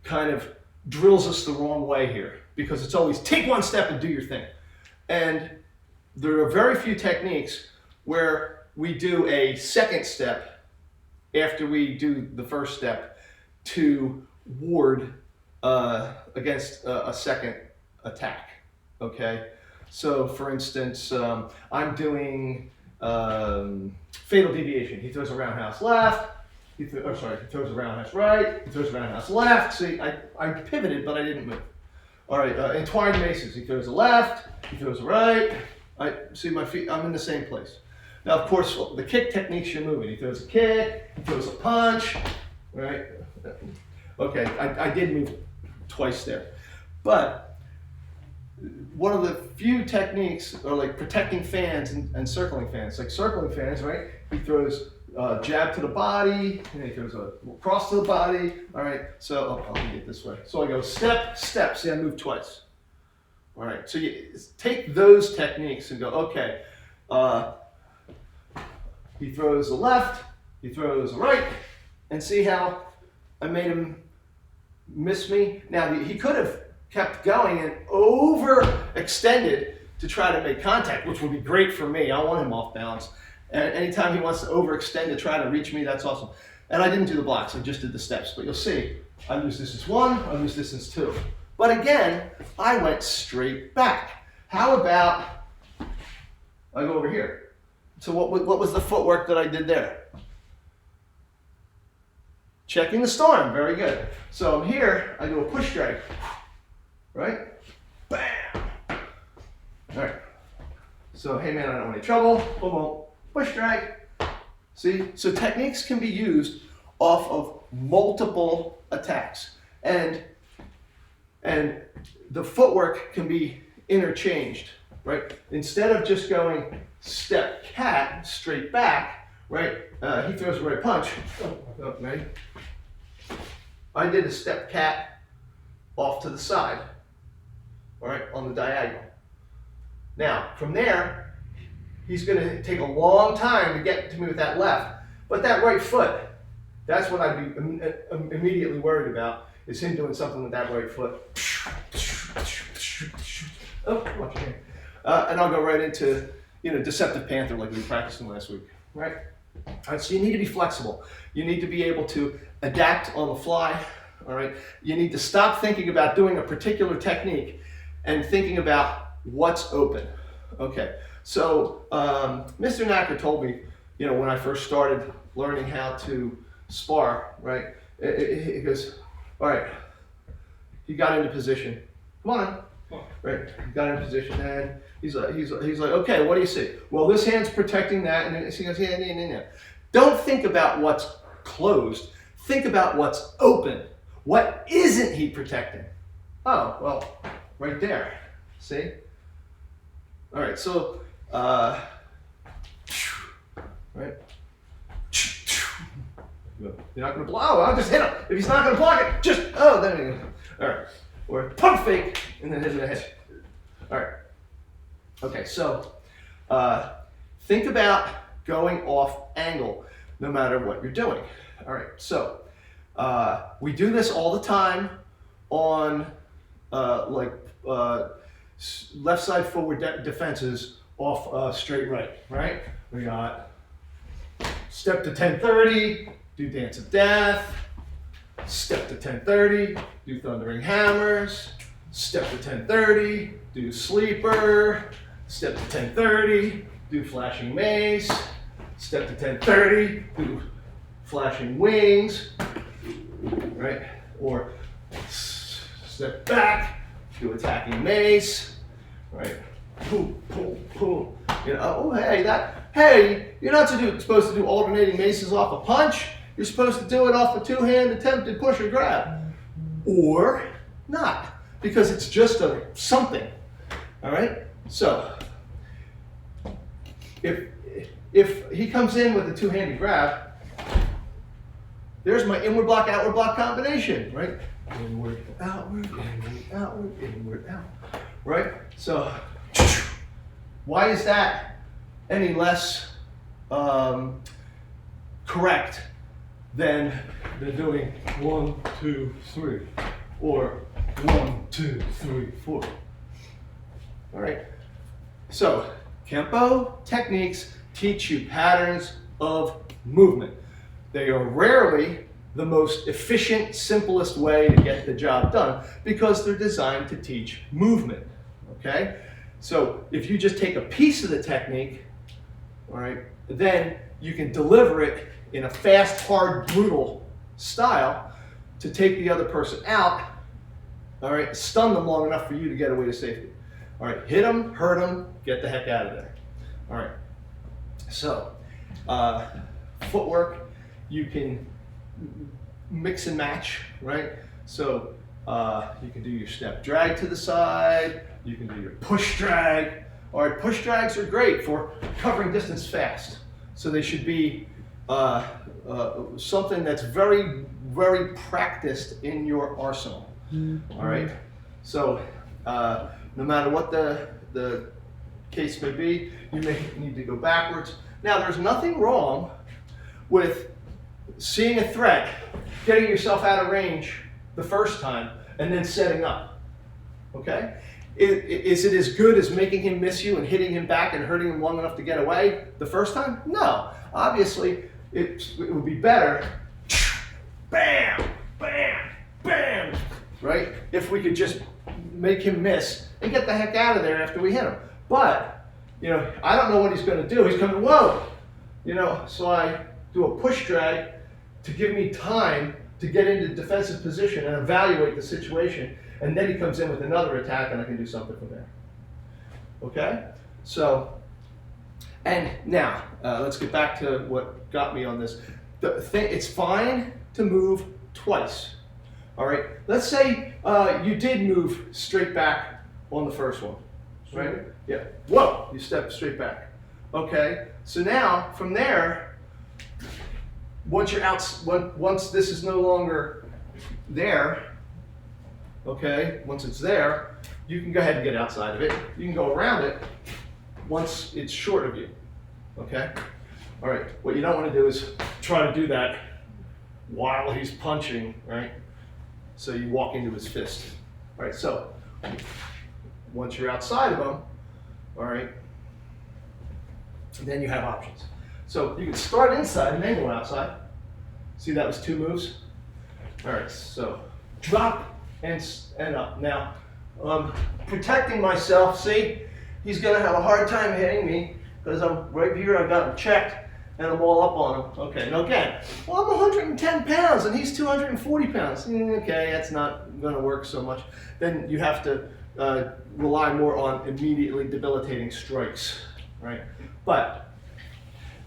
kind of drills us the wrong way here, because it's always take one step and do your thing. And there are very few techniques where we do a second step after we do the first step to ward against a second attack, okay? So for instance, I'm doing fatal deviation. He throws a roundhouse left, he throws a roundhouse right, he throws a roundhouse left. See, I pivoted, but I didn't move. All right, entwined maces. He throws a left, he throws a right. I see my feet, I'm in the same place. Now, of course, the kick techniques you're moving. He throws a kick, he throws a punch, right? Okay, I did move twice there. But one of the few techniques are like protecting fans and circling fans. Like circling fans, right? He throws jab to the body, and he throws a cross to the body. All right, so I'll lead it this way. So I go step, step. See, I move twice. All right, so you take those techniques and go, okay, he throws a left, he throws a right, and see how I made him miss me? Now, he could have kept going and overextended to try to make contact, which would be great for me. I want him off balance. And anytime he wants to overextend to try to reach me, that's awesome. And I didn't do the blocks, I just did the steps. But you'll see, I lose distance 1, I lose distance 2. But again, I went straight back. How about I go over here? So what was the footwork that I did there? Checking the storm, very good. So I'm here, I do a push drag. Right? Bam! All right. So, hey man, I don't want any trouble. Boom, boom. Push drag. See? So techniques can be used off of multiple attacks. And the footwork can be interchanged, right? Instead of just going step cat straight back, right? He throws a right punch. Oh, ready? I did a step cat off to the side. All right, on the diagonal. Now, from there, he's going to take a long time to get to me with that left. But that right foot, that's what I'd be immediately worried about, is him doing something with that right foot. Oh, watch your hand. And I'll go right into, Deceptive Panther like we were practicing last week, right? All right, so you need to be flexible. You need to be able to adapt on the fly, all right? You need to stop thinking about doing a particular technique and thinking about what's open. Okay, so Mr. Knacker told me, when I first started learning how to spar, right? He goes, all right, he got into position. Come on, right? He got into position, and he's like, okay, what do you see? Well, this hand's protecting that, and he goes, yeah. Don't think about what's closed. Think about what's open. What isn't he protecting? Oh, well, right there. See? All right, so, right? You're not going to block. Oh, I'll just hit him. If he's not going to block it, just, oh, there we go. All right. Or pump fake and then hit him in the head. All right. Okay, so think about going off angle no matter what you're doing. All right, so we do this all the time on left side forward defenses off straight right? We got step to 1030, do dance of death, step to 1030, do thundering hammers, step to 1030, do sleeper, step to 1030, do flashing mace, step to 1030, do flashing wings, right? Or step back, do attacking mace, right? Boom, boom, boom. You know, oh hey, you're not supposed to do alternating maces off a punch. You're supposed to do it off a two-hand attempted push or grab. Or not, because it's just a something. All right? So, if he comes in with a two-handed grab, there's my inward block, outward block combination, right? Inward, outward, inward, out. Right? So, why is that any less correct than doing 1, 2, 3, or 1, 2, 3, 4? All right. So, Kempo techniques teach you patterns of movement. They are rarely the most efficient, simplest way to get the job done because they're designed to teach movement, okay? So if you just take a piece of the technique, all right, then you can deliver it in a fast, hard, brutal style to take the other person out, all right, stun them long enough for you to get away to safety. All right, hit them, hurt them, get the heck out of there. All right, so footwork, you can mix and match, right? So you can do your step drag to the side, you can do your push drag. All right, push drags are great for covering distance fast. So they should be something that's very, very practiced in your arsenal. All right, so no matter what the case may be, you may need to go backwards. Now, there's nothing wrong with seeing a threat, getting yourself out of range the first time, and then setting up, okay? Is it as good as making him miss you and hitting him back and hurting him long enough to get away the first time? No. Obviously, it would be better, bam, bam, bam, right? If we could just make him miss and get the heck out of there after we hit him. But, you know, I don't know what he's going to do. He's coming, whoa, you know, so I do a push drag to give me time to get into defensive position and evaluate the situation, and then he comes in with another attack and I can do something from there. Okay? So, and now, let's get back to what got me on this. It's fine to move twice. All right? Let's say you did move straight back on the first one. Right? Yeah. Whoa, you step straight back. Okay? So now, from there, once you're out, once this is no longer there, okay, once it's there, you can go ahead and get outside of it. You can go around it once it's short of you, okay? All right, what you don't want to do is try to do that while he's punching, right? So you walk into his fist. All right, so once you're outside of him, all right, then you have options. So you can start inside and then go outside. See, that was 2 moves. All right, so drop and up. Now, protecting myself, see, he's gonna have a hard time hitting me because I'm right here, I've got him checked and I'm all up on him. Okay, now again, well, I'm 110 pounds and he's 240 pounds. Okay, that's not gonna work so much. Then you have to rely more on immediately debilitating strikes, right? But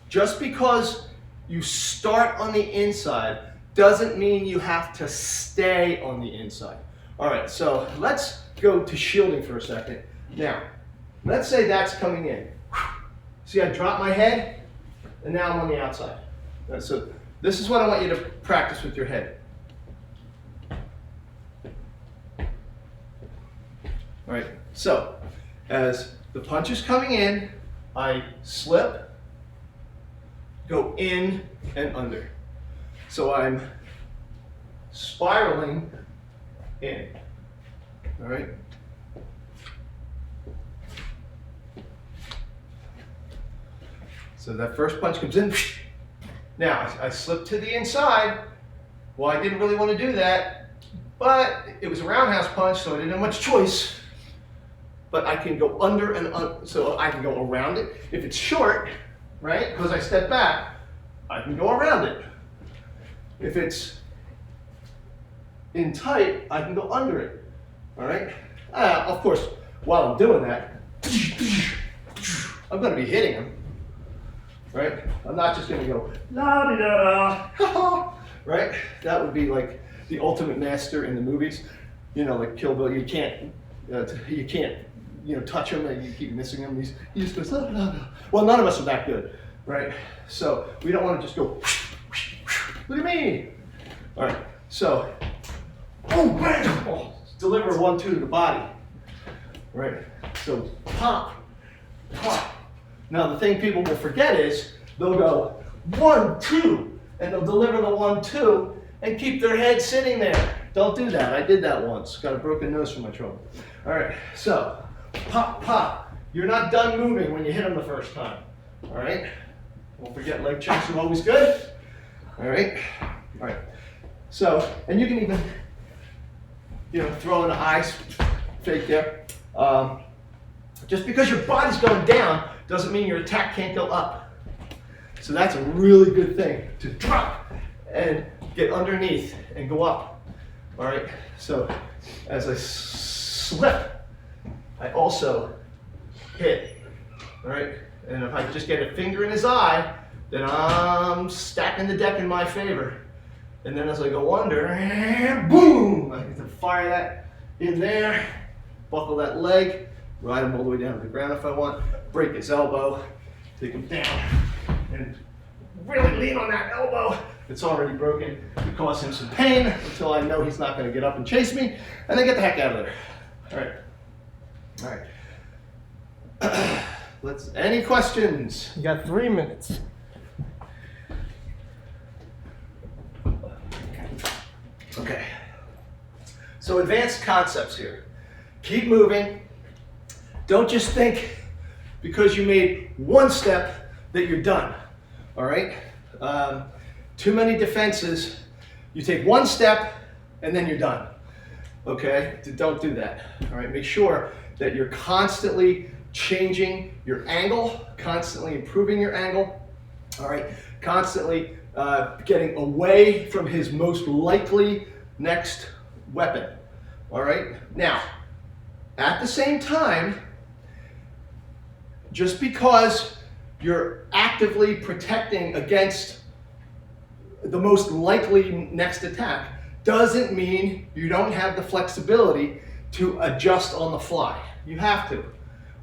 just because you start on the inside doesn't mean you have to stay on the inside. All right, so let's go to shielding for a second. Now, let's say that's coming in. See, I drop my head, and now I'm on the outside. So this is what I want you to practice with your head. All right, so as the punch is coming in, I slip, go in and under. So I'm spiraling in. All right. So that first punch comes in. Now I slip to the inside. Well, I didn't really want to do that, but it was a roundhouse punch, so I didn't have much choice. But I can go under and so I can go around it. If it's short, right, because I step back, I can go around it. If it's in tight, I can go under it. All right. Of course, while I'm doing that, I'm going to be hitting him. Right? I'm not just going to go la di da da, right? That would be like the ultimate master in the movies. You know, like Kill Bill. You can't, touch him, and you keep missing him. He just goes la da da. Well, none of us are that good, right? So we don't want to just go. Look at me. All right. So, deliver 1-2 to the body. Right. So pop, pop. Now the thing people will forget is they'll go 1-2, and they'll deliver the 1-2 and keep their head sitting there. Don't do that. I did that once. Got a broken nose from my trouble. All right. So pop, pop. You're not done moving when you hit them the first time. All right. Don't forget leg checks are always good. All right. All right. So, and you can even, throw in the eyes fake there. Just because your body's going down doesn't mean your attack can't go up. So that's a really good thing, to drop and get underneath and go up. All right. So as I slip, I also hit. All right. And if I just get a finger in his eye, then I'm stacking the deck in my favor. And then as I go under, boom, I get to fire that in there, buckle that leg, ride him all the way down to the ground if I want, break his elbow, take him down, and really lean on that elbow. It's already broken to cause him some pain until I know he's not going to get up and chase me, and then get the heck out of there. All right. All right. Any questions? You got 3 minutes. Okay. So advanced concepts here. Keep moving. Don't just think because you made one step that you're done. All right? Too many defenses. You take one step and then you're done. Okay? Don't do that. All right? Make sure that you're constantly changing your angle, constantly improving your angle. All right? Constantly getting away from his most likely next weapon. All right? Now, at the same time, just because you're actively protecting against the most likely next attack doesn't mean you don't have the flexibility to adjust on the fly. You have to.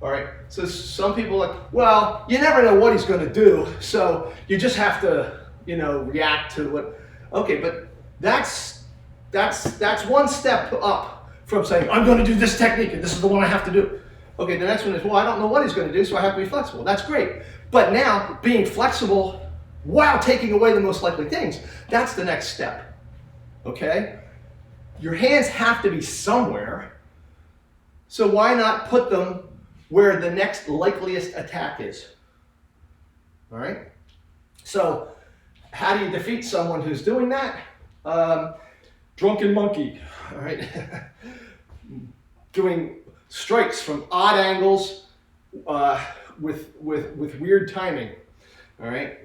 All right? So some people are like, well, you never know what he's going to do, so you just have to, react to what. Okay, but that's one step up from saying, I'm going to do this technique and this is the one I have to do. Okay, the next one is, well, I don't know what he's going to do, so I have to be flexible. That's great. But now, being flexible while taking away the most likely things, that's the next step. Okay? Your hands have to be somewhere, so why not put them where the next likeliest attack is? All right? So, how do you defeat someone who's doing that? Drunken monkey, all right? Doing strikes from odd angles with weird timing, all right?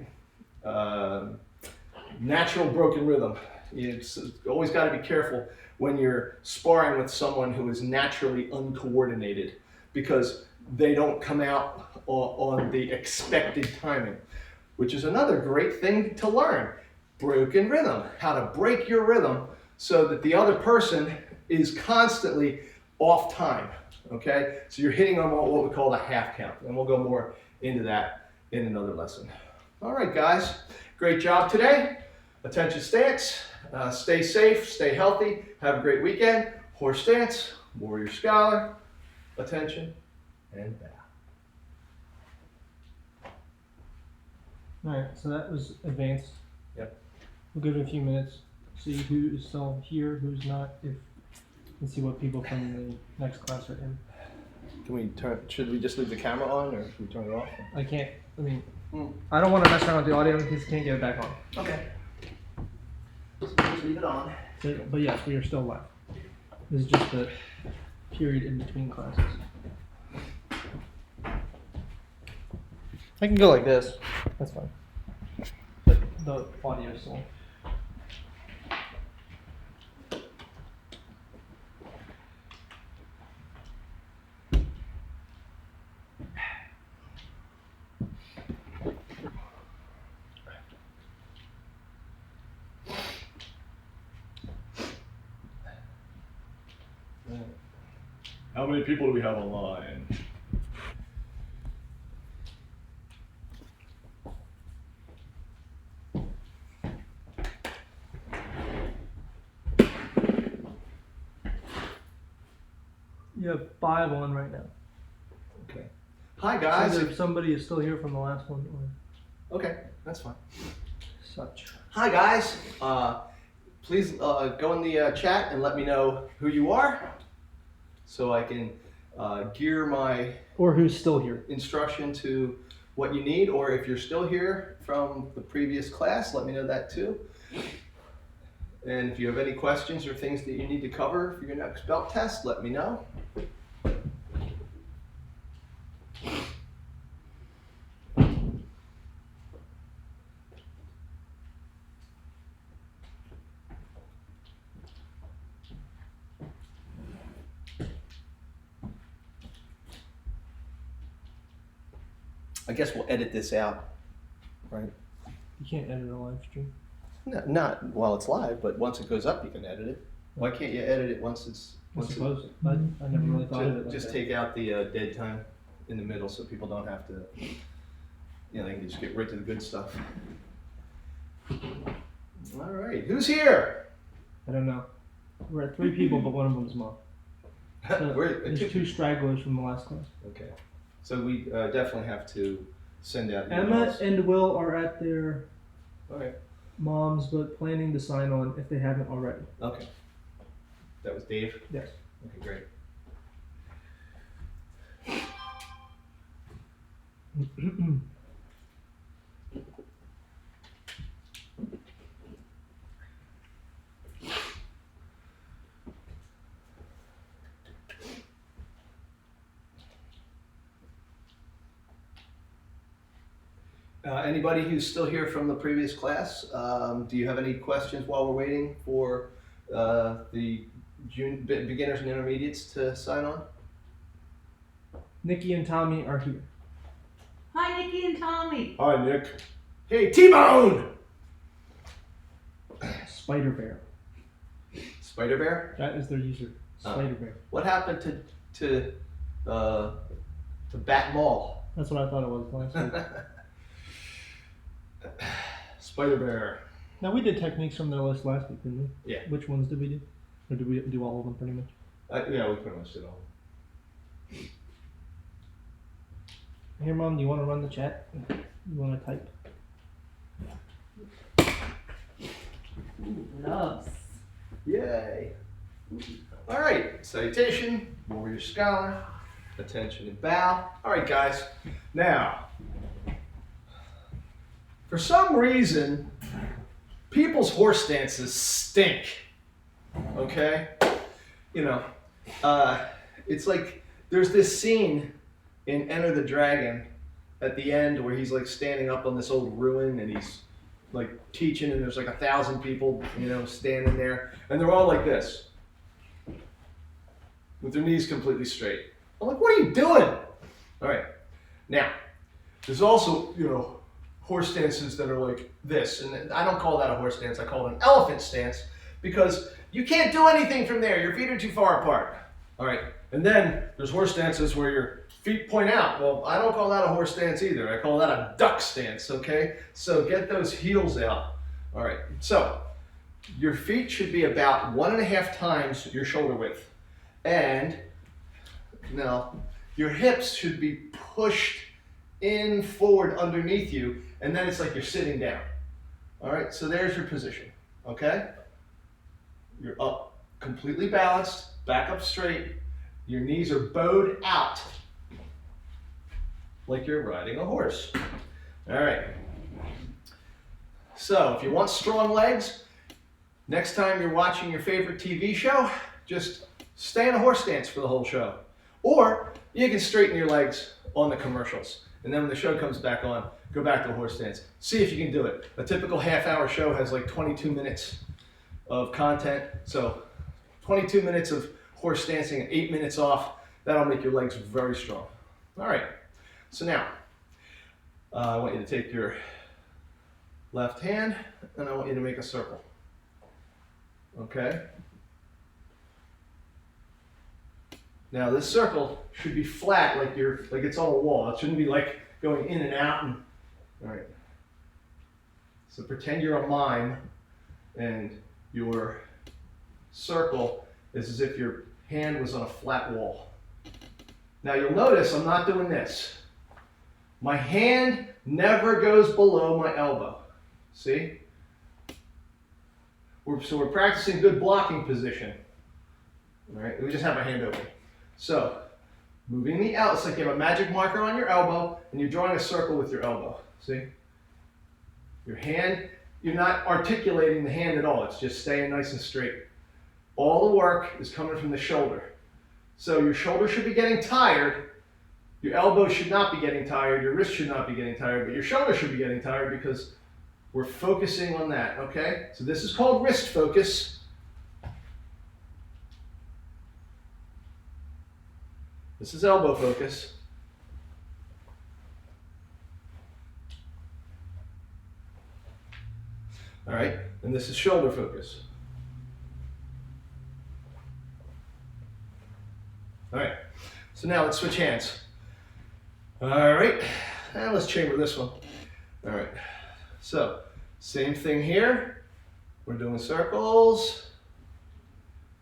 Natural broken rhythm. It's always got to be careful when you're sparring with someone who is naturally uncoordinated because they don't come out on the expected timing. which is another great thing to learn. Broken rhythm, how to break your rhythm so that the other person is constantly off time, okay? So you're hitting on what we call the half count, and we'll go more into that in another lesson. All right, guys, great job today. Attention stance, stay safe, stay healthy, have a great weekend. Horse stance, warrior scholar, attention, and bow. All right, so that was advanced. Yep. We'll give it a few minutes, see who is still here, who's not, and see what people from the next class are in. Can we should we just leave the camera on, or should we turn it off? I don't want to mess around with the audio because I can't get it back on. Okay. Just leave it on. So, but yes, we are still live. This is just the period in between classes. I can go like this. That's fine. But the audio is still. How many people do we have online? You have 5 on right now. Okay. Hi guys. Either somebody is still here from the last one or Okay, that's fine. such. Hi guys. Please go in the chat and let me know who you are, so I can gear my Or who's still here. instruction to what you need. Or if you're still here from the previous class, let me know that too. And if you have any questions or things that you need to cover for your next belt test, let me know. I guess we'll edit this out, right? You can't edit a live stream. No, not while it's live, but once it goes up, you can edit it. Why can't you edit it once it's? I Once suppose. I never really thought of it like just that. take out the dead time in the middle, so people don't have to. You know, they can just get right to the good stuff. All right, who's here? I don't know. We're at 3 people, but one of them's mom. So there's 2 stragglers from the last class. Okay, so we definitely have to send out. Emma emails. and Will are at their Okay. moms, but planning to sign on if they haven't already. Okay. That was Dave. Yes. Okay, great. Anybody who's still here from the previous class, do you have any questions while we're waiting for the beginners and intermediates to sign on? Nikki and Tommy are here. Hi, Nikki and Tommy. Hi, Nick. Hey, T-Bone! Spider Bear. Spider Bear? That is their user. Spider Bear. What happened to Bat Mall? That's what I thought it was last week. Spider Bear. Now we did techniques from their list last week, didn't we? Yeah. Which ones did we do? Or did we do all of them pretty much? Yeah, we pretty much did all. Here, Mom, do you want to run the chat? You want to type? Ooh, loves. Yay. All right, salutation, warrior scholar, attention and bow. All right, guys. Now, for some reason, people's horse stances stink. Okay? You know, it's like there's this scene in Enter the Dragon at the end where he's like standing up on this old ruin and he's like teaching, and there's like 1,000 people, you know, standing there, and they're all like this with their knees completely straight. I'm like, what are you doing? All right. Now, there's also, you know, horse stances that are like this. And I don't call that a horse stance, I call it an elephant stance because you can't do anything from there. Your feet are too far apart. All right. And then there's horse stances where your feet point out. Well, I don't call that a horse stance either. I call that a duck stance, okay? So get those heels out. All right. So your feet should be about 1.5 times your shoulder width. And now your hips should be pushed in forward underneath you, and then it's like you're sitting down. All right, so there's your position, okay? You're up, completely balanced, back up straight. Your knees are bowed out, like you're riding a horse. All right. So if you want strong legs, next time you're watching your favorite TV show, just stay in a horse stance for the whole show. Or you can straighten your legs on the commercials. And then when the show comes back on, go back to a horse stance. See if you can do it. A typical half-hour show has like 22 minutes of content. So 22 minutes of horse stancing and 8 minutes off. That'll make your legs very strong. All right. So now, I want you to take your left hand and I want you to make a circle. Okay? Now this circle should be flat, like it's on a wall. It shouldn't be like going in and out. All right. So pretend you're a mime, and your circle is as if your hand was on a flat wall. Now you'll notice I'm not doing this. My hand never goes below my elbow. See? So we're practicing good blocking position. All right. We just have my hand open. So, moving the elbow, it's like you have a magic marker on your elbow and you're drawing a circle with your elbow. See? Your hand, you're not articulating the hand at all. It's just staying nice and straight. All the work is coming from the shoulder. So your shoulder should be getting tired. Your elbow should not be getting tired. Your wrist should not be getting tired. But your shoulder should be getting tired because we're focusing on that. Okay? So this is called wrist focus. This is elbow focus. All right, and this is shoulder focus. All right, so now let's switch hands. All right, and let's chamber this one. All right, so same thing here. We're doing circles.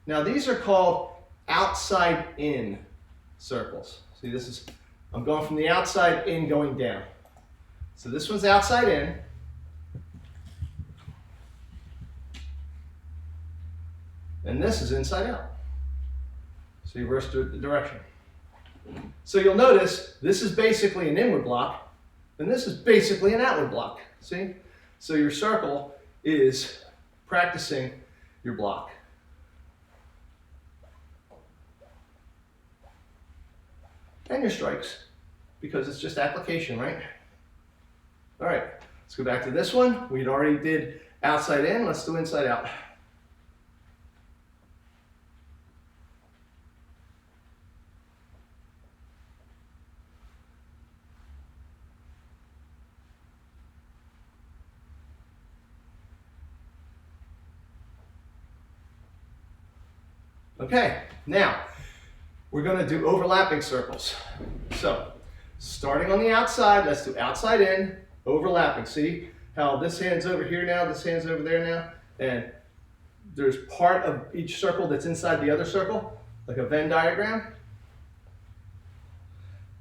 Now these are called outside in circles. See, this is, I'm going from the outside in going down. So this one's outside in. And this is inside out. So you reverse the direction. So you'll notice this is basically an inward block, and this is basically an outward block. See? So your circle is practicing your block. And your strikes, because it's just application, right? All right, let's go back to this one. We already did outside in, let's do inside out. Okay, now we're going to do overlapping circles. So, starting on the outside, let's do outside in, overlapping. See how this hand's over here now, this hand's over there now, and there's part of each circle that's inside the other circle, like a Venn diagram.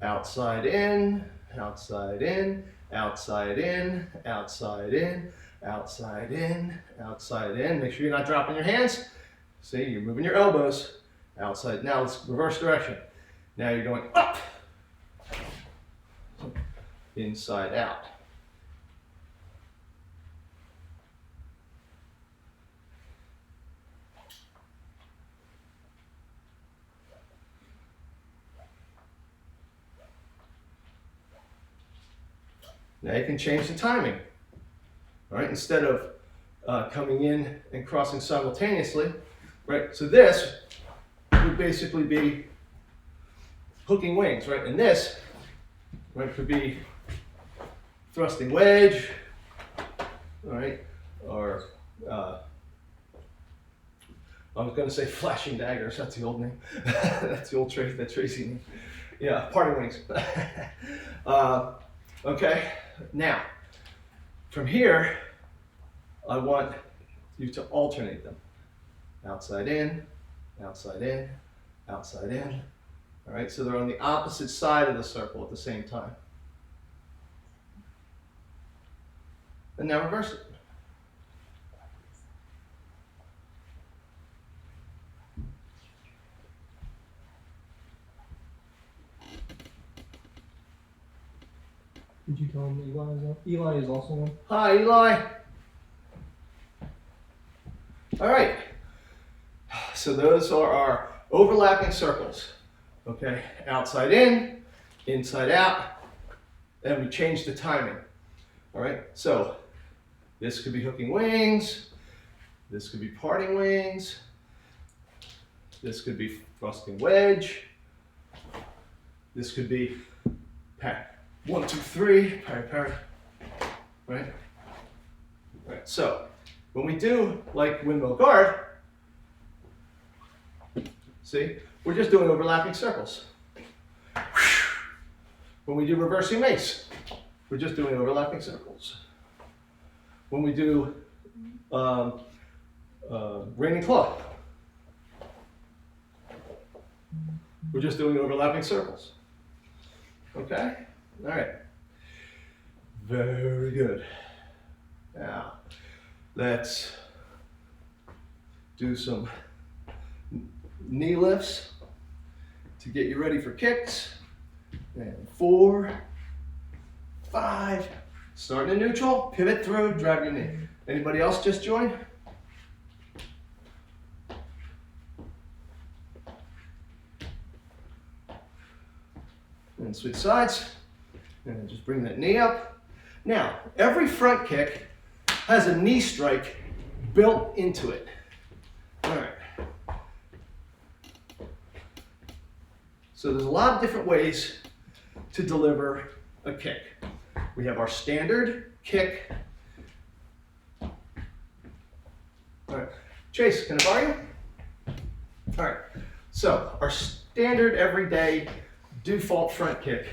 Outside in, outside in, outside in, outside in, outside in, outside in. Make sure you're not dropping your hands. See, you're moving your elbows. Outside. Now let's reverse direction. Now you're going up. Inside out. Now you can change the timing. All right, instead of coming in and crossing simultaneously, right? So this would basically be hooking wings, right? And this, right, could be thrusting wedge, all right, or I was going to say flashing daggers. That's the old name. That's the old Tracy name. Yeah, parting wings. Okay, now from here, I want you to alternate them. Outside in, outside in, outside in. All right, so they're on the opposite side of the circle at the same time. And now reverse it. Did you tell him Eli is also one? Hi, Eli. All right. So those are our overlapping circles. Okay, outside in, inside out, and we change the timing. All right, so this could be hooking wings, this could be parting wings, this could be thrusting wedge, this could be parry. 1, 2, 3, parry, parry. Right? Right. So when we do like windmill guard, see, we're just doing overlapping circles. When we do reversing mace, we're just doing overlapping circles. When we do raining claw, we're just doing overlapping circles. Okay? All right. Very good. Now, let's do some knee lifts to get you ready for kicks. And 4, 5, starting in neutral, pivot through, drive your knee. Anybody else just join? And switch sides. And just bring that knee up. Now, every front kick has a knee strike built into it. All right. So there's a lot of different ways to deliver a kick. We have our standard kick. All right. Chase, can I borrow you? All right. So our standard everyday default front kick.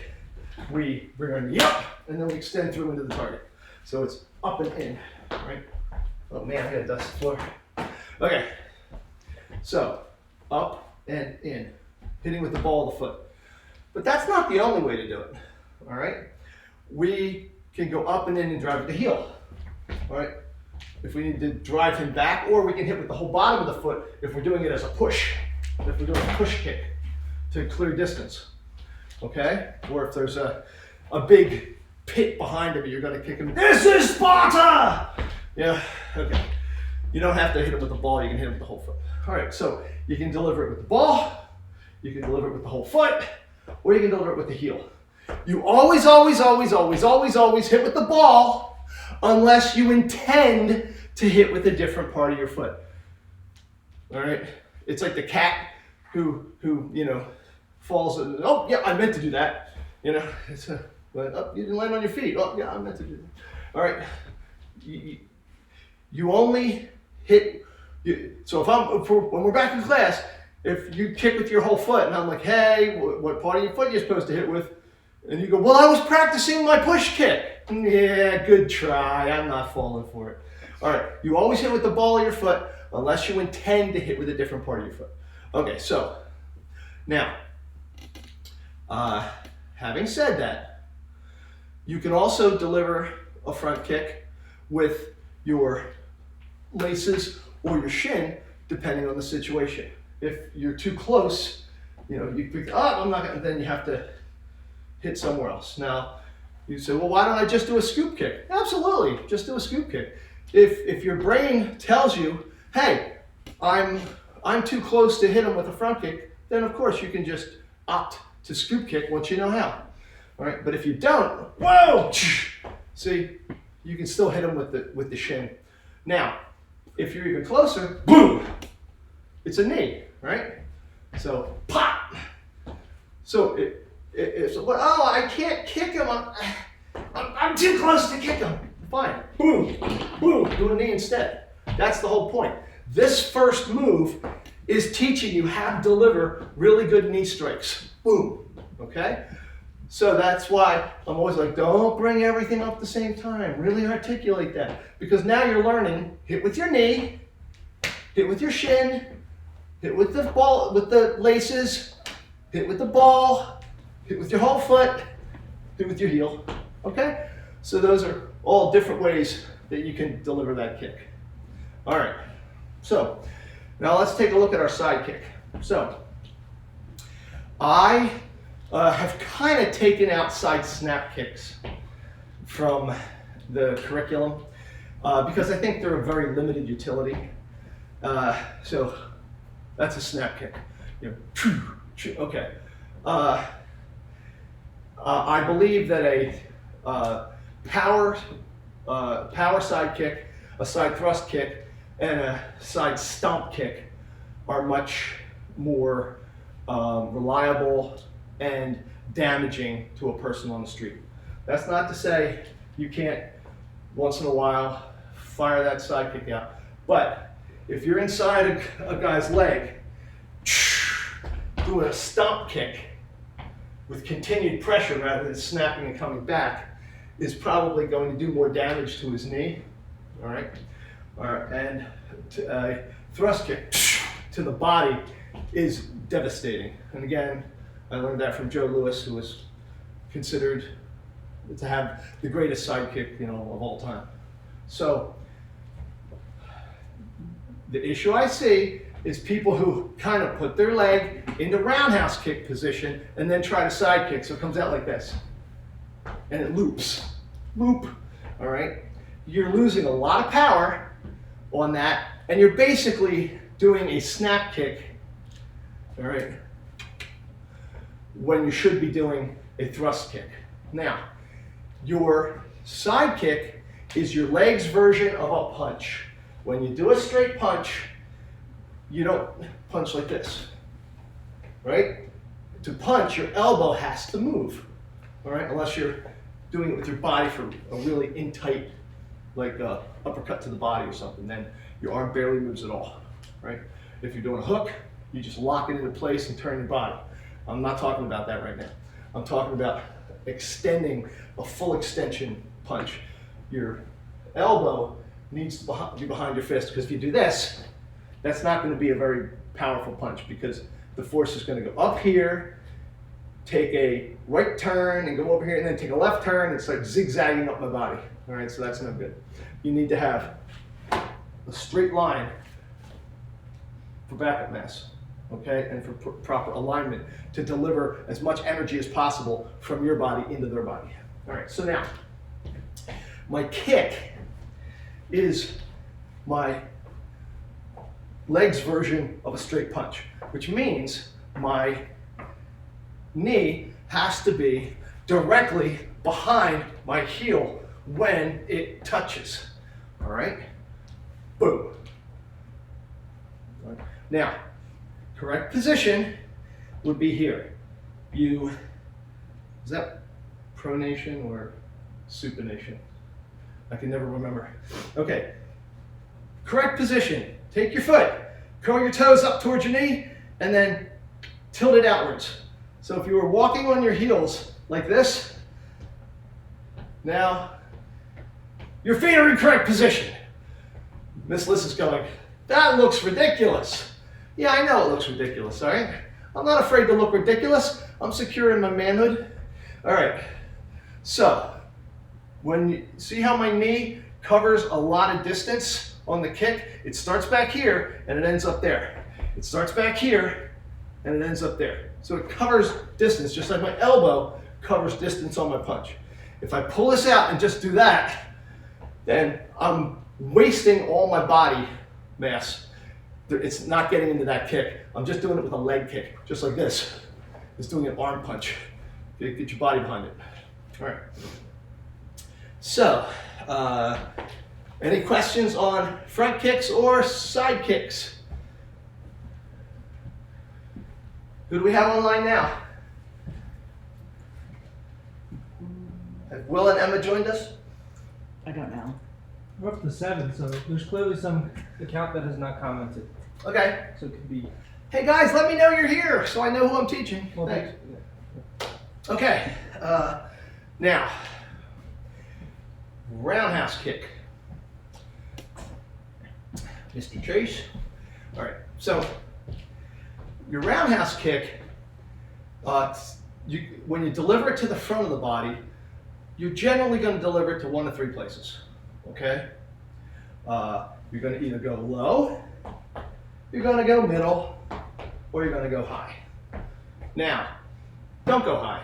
We bring our knee up, and then we extend through into the target. So it's up and in, right? Oh man, I gotta dust the floor. Okay, so up and in, hitting with the ball of the foot. But that's not the only way to do it, all right? We can go up and in and drive with the heel, all right? If we need to drive him back, or we can hit with the whole bottom of the foot if we're doing it as a push, if we're doing a push kick to clear distance. Okay? Or if there's a big pit behind him, you're going to kick him. This is Sparta! Yeah, okay. You don't have to hit him with the ball, you can hit him with the whole foot. All right, so you can deliver it with the ball, you can deliver it with the whole foot, or you can deliver it with the heel. You always, always, always, always, always, always hit with the ball unless you intend to hit with a different part of your foot. All right? It's like the cat who you know, falls and, oh yeah, I meant to do that. You know, it's but oh, you didn't land on your feet. Oh yeah, I meant to do that. All right, you only hit. So when we're back in class, if you kick with your whole foot, and I'm like, hey, what part of your foot you're supposed to hit with? And you go, well, I was practicing my push kick. Yeah, good try. I'm not falling for it. All right, you always hit with the ball of your foot unless you intend to hit with a different part of your foot. Okay, so now. Having said that, you can also deliver a front kick with your laces or your shin, depending on the situation. If you're too close, you know, you pick, oh, I'm not gonna, then you have to hit somewhere else. Now, you say, well, why don't I just do a scoop kick? Absolutely, just do a scoop kick. If your brain tells you, hey, I'm too close to hit him with a front kick, then of course you can just opt to scoop kick once you know how. All right, but if you don't, whoa! See, you can still hit them with the shin. Now, if you're even closer, boom! It's a knee, right? So pop. So it's oh, I can't kick him. I'm too close to kick him. Fine. Boom. Boom. Do a knee instead. That's the whole point. This first move is teaching you how to deliver really good knee strikes. Boom. Okay? So that's why I'm always like, don't bring everything up at the same time. Really articulate that. Because now you're learning, hit with your knee, hit with your shin, hit with the ball, with the laces, hit with the ball, hit with your whole foot, hit with your heel. Okay? So those are all different ways that you can deliver that kick. All right. So now let's take a look at our side kick. So I have kind of taken out side snap kicks from the curriculum because I think they're a very limited utility. So that's a snap kick. You know, okay. I believe that a power side kick, a side thrust kick, and a side stomp kick are much more reliable and damaging to a person on the street. That's not to say you can't once in a while fire that side kick out, but if you're inside a guy's leg, doing a stomp kick with continued pressure rather than snapping and coming back is probably going to do more damage to his knee. All right, and thrust kick to the body is devastating. And again, I learned that from Joe Louis, who was considered to have the greatest sidekick, of all time. So the issue I see is people who kind of put their leg into roundhouse kick position and then try to side kick, so it comes out like this, and it loops, loop. All right, you're losing a lot of power on that, and you're basically doing a snap kick. All right, when you should be doing a thrust kick. Now, your side kick is your leg's version of a punch. When you do a straight punch, you don't punch like this, right? To punch, your elbow has to move, all right? Unless you're doing it with your body for a really in-tight, like uppercut to the body or something, then your arm barely moves at all, right? If you're doing a hook, you just lock it into place and turn your body. I'm not talking about that right now. I'm talking about extending a full extension punch. Your elbow needs to be behind your fist, because if you do this, that's not going to be a very powerful punch, because the force is going to go up here, take a right turn and go over here, and then take a left turn. It's like zigzagging up my body. All right, so that's no good. You need to have a straight line for backup mass, okay, and for proper alignment to deliver as much energy as possible from your body into their body. All right, so now my kick is my leg's version of a straight punch, which means my knee has to be directly behind my heel when it touches. All right? Boom. All right. Now, correct position would be here. Is that pronation or supination? I can never remember. Okay. Correct position. Take your foot, curl your toes up towards your knee, and then tilt it outwards. So if you were walking on your heels like this, now your feet are in correct position. Miss Liz is going, that looks ridiculous. Yeah, I know it looks ridiculous, all right? I'm not afraid to look ridiculous. I'm secure in my manhood. All right, so when you see how my knee covers a lot of distance on the kick, it starts back here and it ends up there. It starts back here and it ends up there. So it covers distance, just like my elbow covers distance on my punch. If I pull this out and just do that, then I'm wasting all my body mass. It's not getting into that kick. I'm just doing it with a leg kick, just like this. It's doing an arm punch. Get your body behind it. All right. So, any questions on front kicks or side kicks? Who do we have online now? Have Will and Emma joined us? I don't know. We're up to 7, so there's clearly some account that has not commented. Okay. So it could be. Hey guys, let me know you're here so I know who I'm teaching. Well, Thanks. yeah. Okay. Now, roundhouse kick. Mr. Chase. All right. So your roundhouse kick, when you deliver it to the front of the body, you're generally going to deliver it to 1 of 3 places. Okay. You're going to either go low, you're going to go middle, or you're going to go high. Now, don't go high.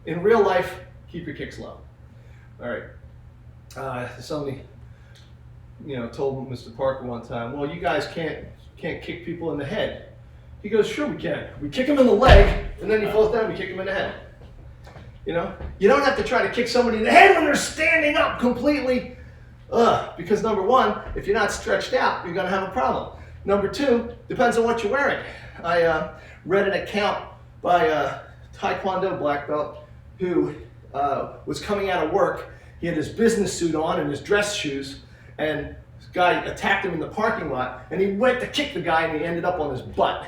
In real life, keep your kicks low. All right. Somebody, told Mr. Parker one time, well, you guys can't kick people in the head. He goes, sure we can. We kick him in the leg, and then he falls down, we kick him in the head. You don't have to try to kick somebody in the head when they're standing up completely. Because number 1, if you're not stretched out, you're gonna have a problem. Number 2, depends on what you're wearing. I read an account by a Taekwondo black belt who was coming out of work. He had his business suit on and his dress shoes, and this guy attacked him in the parking lot, and he went to kick the guy, and he ended up on his butt.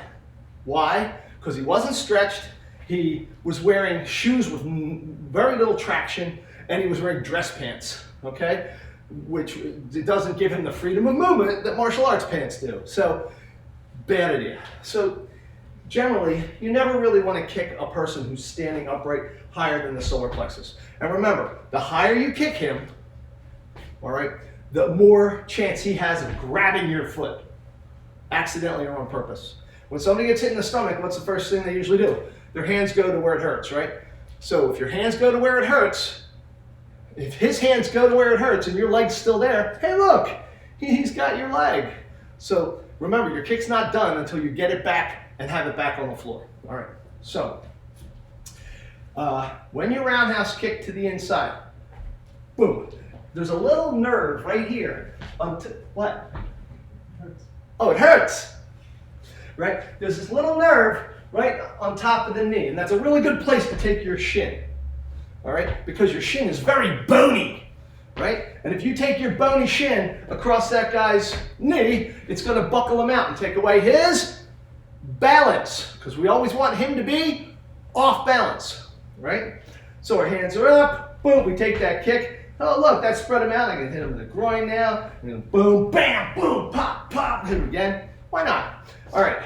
Why? Because he wasn't stretched, he was wearing shoes with very little traction, and he was wearing dress pants, okay? Which it doesn't give him the freedom of movement that martial arts pants do. So, bad idea. So, generally, you never really want to kick a person who's standing upright higher than the solar plexus. And remember, the higher you kick him, all right, the more chance he has of grabbing your foot, accidentally or on purpose. When somebody gets hit in the stomach, what's the first thing they usually do? Their hands go to where it hurts, right? So if your hands go to where it hurts, if his hands go to where it hurts and your leg's still there, hey look, he's got your leg. So remember, your kick's not done until you get it back and have it back on the floor. All right, so when you roundhouse kick to the inside, boom, there's a little nerve right here. What? It hurts. Oh, it hurts, right? There's this little nerve right on top of the knee, and that's a really good place to take your shin, all right? Because your shin is very bony, right? And if you take your bony shin across that guy's knee, it's gonna buckle him out and take away his balance, because we always want him to be off balance, right? So our hands are up, boom, we take that kick. Oh, look, that spread him out. I can hit him in the groin now. And then boom, bam, boom, pop, pop, hit him again. Why not? All right.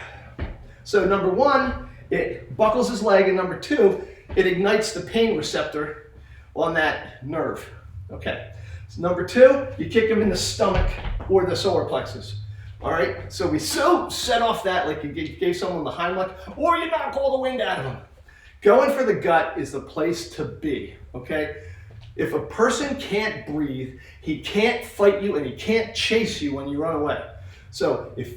So number 1, it buckles his leg, and number 2, it ignites the pain receptor on that nerve. Okay. So number 2, you kick him in the stomach or the solar plexus. All right. So we set off that like you gave someone the Heimlich, or you knock all the wind out of him. Going for the gut is the place to be. Okay. If a person can't breathe, he can't fight you and he can't chase you when you run away. So if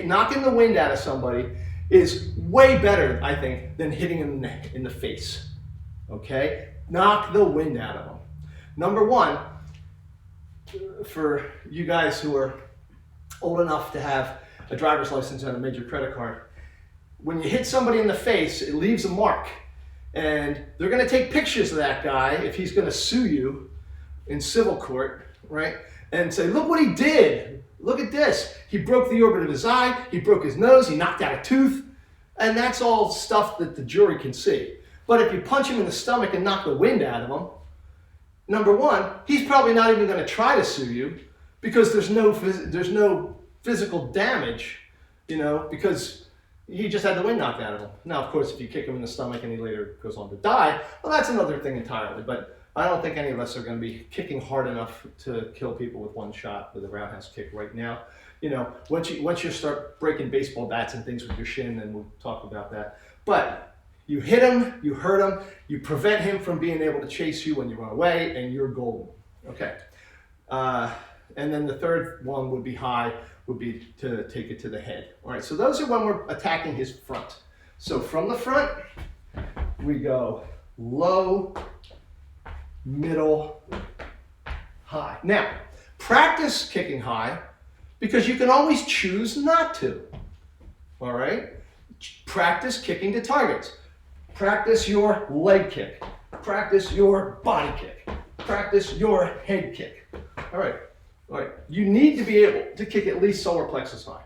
knocking the wind out of somebody is way better, I think, than hitting him in the face. Okay? Knock the wind out of them. Number 1, for you guys who are old enough to have a driver's license and a major credit card, when you hit somebody in the face, it leaves a mark. And they're going to take pictures of that guy if he's going to sue you in civil court, right? And say, look what he did. Look at this. He broke the orbit of his eye. He broke his nose. He knocked out a tooth. And that's all stuff that the jury can see. But if you punch him in the stomach and knock the wind out of him, number 1, he's probably not even going to try to sue you because there's no physical damage, because he just had the wind knocked out of him. Now, of course, if you kick him in the stomach and he later goes on to die, well, that's another thing entirely. But I don't think any of us are going to be kicking hard enough to kill people with one shot with a roundhouse kick right now. Once you start breaking baseball bats and things with your shin, then we'll talk about that. But you hit him, you hurt him, you prevent him from being able to chase you when you run away, and you're golden. Okay. And then the third one would be high, would be to take it to the head. All right, so those are when we're attacking his front. So from the front, we go low, middle, high. Now, practice kicking high because you can always choose not to. All right? Practice kicking to targets. Practice your leg kick. practice your body kick. Practice your head kick. All right. You need to be able to kick at least solar plexus high.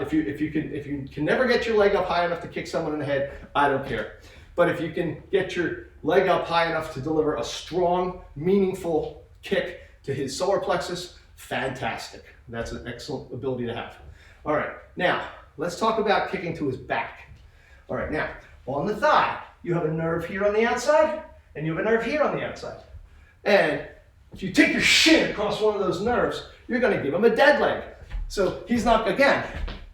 If you can never get your leg up high enough to kick someone in the head, I don't care. But if you can get your leg up high enough to deliver a strong, meaningful kick to his solar plexus, fantastic. That's an excellent ability to have. All right, now let's talk about kicking to his back. All right, now on the thigh, you have a nerve here on the outside, and you have a nerve here on the outside. And if you take your shin across one of those nerves, you're going to give him a dead leg. So he's not, again,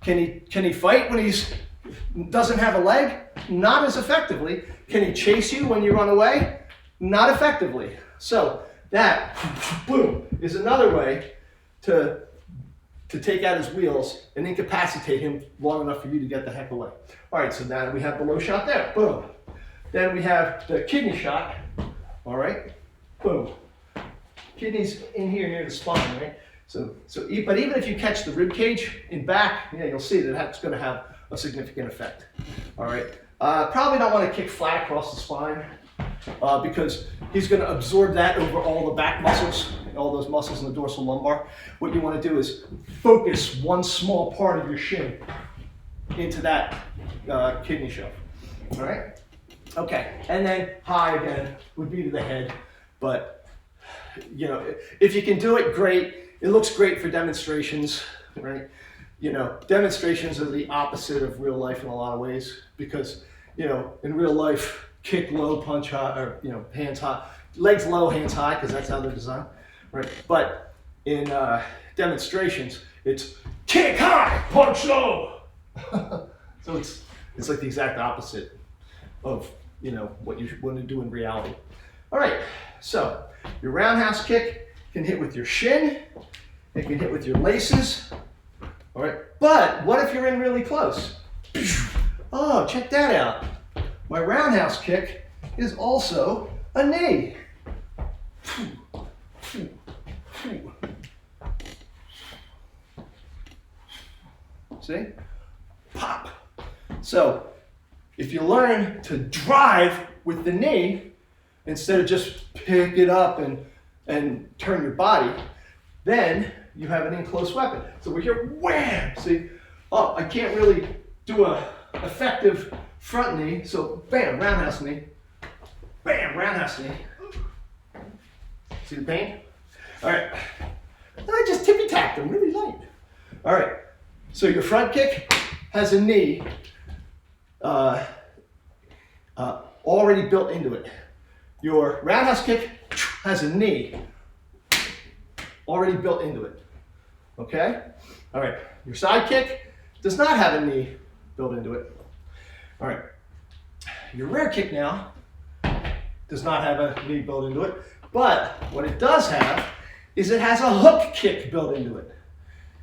can he fight when he's doesn't have a leg? Not as effectively. Can he chase you when you run away? Not effectively. So that, boom, is another way to take out his wheels and incapacitate him long enough for you to get the heck away. All right, so now we have the low shot there, boom. Then we have the kidney shot, all right, boom. Kidney's in here near the spine, right? But even if you catch the rib cage in back, yeah, you'll see that that's going to have a significant effect. All right. Probably don't want to kick flat across the spine because he's going to absorb that over all the back muscles, all those muscles in the dorsal lumbar. What you want to do is focus one small part of your shin into that kidney shove. All right. Okay. And then high again would be to the head, but you know, if you can do it, great. It looks great for demonstrations, right? You know, demonstrations are the opposite of real life in a lot of ways because, you know, in real life, kick low, punch high, or, you know, hands high, legs low, hands high, because that's how they're designed, right? But in demonstrations, it's kick high, punch low. So it's like the exact opposite of, you know, what you want to do in reality. All right, so your roundhouse kick can hit with your shin, it can hit with your laces, all right? But what if you're in really close? Oh, check that out. My roundhouse kick is also a knee. See? Pop. So if you learn to drive with the knee, instead of just pick it up and turn your body, then you have an in-close weapon. So we're here, wham! See, oh, I can't really do a effective front knee, so bam, roundhouse knee, bam, roundhouse knee. See the pain? All right, and I just tippy-tapped them really light. All right, so your front kick has a knee already built into it. Your roundhouse kick has a knee already built into it, okay? All right, your side kick does not have a knee built into it. All right, your rear kick now does not have a knee built into it, but what it does have is it has a hook kick built into it.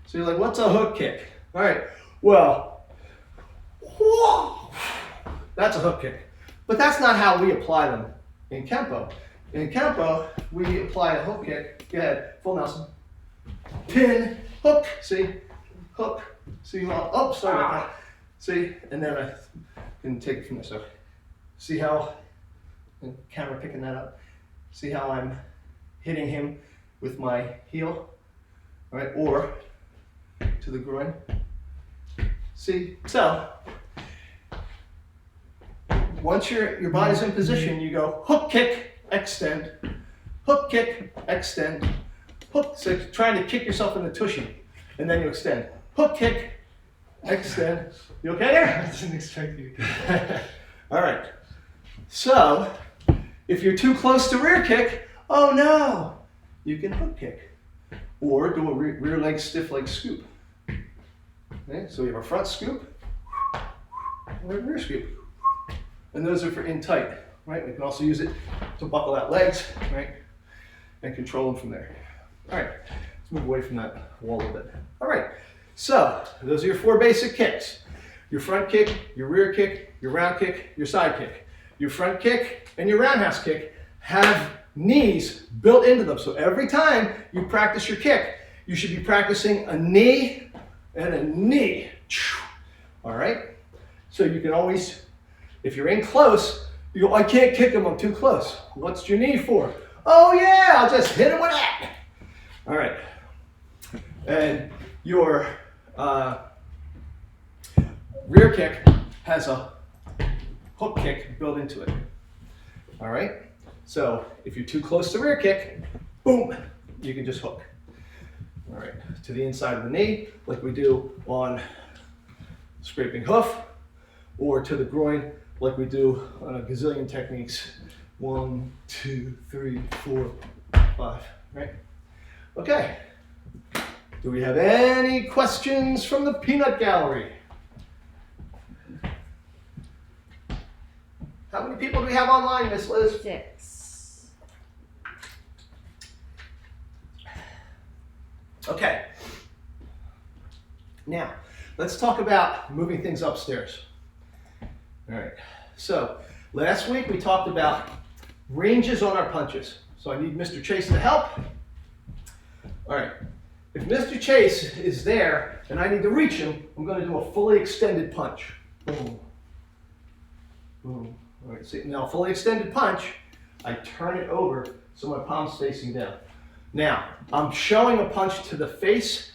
So you're like, what's a hook kick? All right, well, whoa, that's a hook kick. But that's not how we apply them in Kempo. In Kempo, we apply a hook kick. Go ahead, full Nelson. Pin, hook, see? Hook. See, oh, sorry about that. See, and then I can take it from there. So, see how, the camera picking that up. See how I'm hitting him with my heel, all right, or to the groin. See, so, once your body's in position, you go hook kick, extend, hook kick, extend, hook, so trying to kick yourself in the tushy, and then you extend. Hook kick, extend. You okay there? I didn't expect you. All right. So, if you're too close to rear kick, oh no, you can hook kick. Or do a rear leg stiff leg scoop. Okay, so we have a front scoop, and a rear scoop. And those are for in tight, right? We can also use it to buckle out legs, right? And control them from there. All right, let's move away from that wall a little bit. All right, so those are your 4 basic kicks. Your front kick, your rear kick, your round kick, your side kick. Your front kick and your roundhouse kick have knees built into them. So every time you practice your kick, you should be practicing a knee and a knee. All right? So you can always, if you're in close, You go, I can't kick him, I'm too close. What's your knee for? Oh yeah, I'll just hit him with that. All right. And your rear kick has a hook kick built into it. All right. So if you're too close to rear kick, boom, you can just hook. All right. To the inside of the knee, like we do on scraping hoof, or to the groin, like we do on a gazillion techniques. 1, 2, 3, 4, 5, right? Okay. Do we have any questions from the peanut gallery? How many people do we have online, Miss Liz? 6. Okay. Now, let's talk about moving things upstairs. All right. So, last week we talked about ranges on our punches. So I need Mr. Chase to help. All right. If Mr. Chase is there and I need to reach him, I'm going to do a fully extended punch. Boom. Boom. All right. See, now, fully extended punch, I turn it over so my palm's facing down. Now, I'm showing a punch to the face.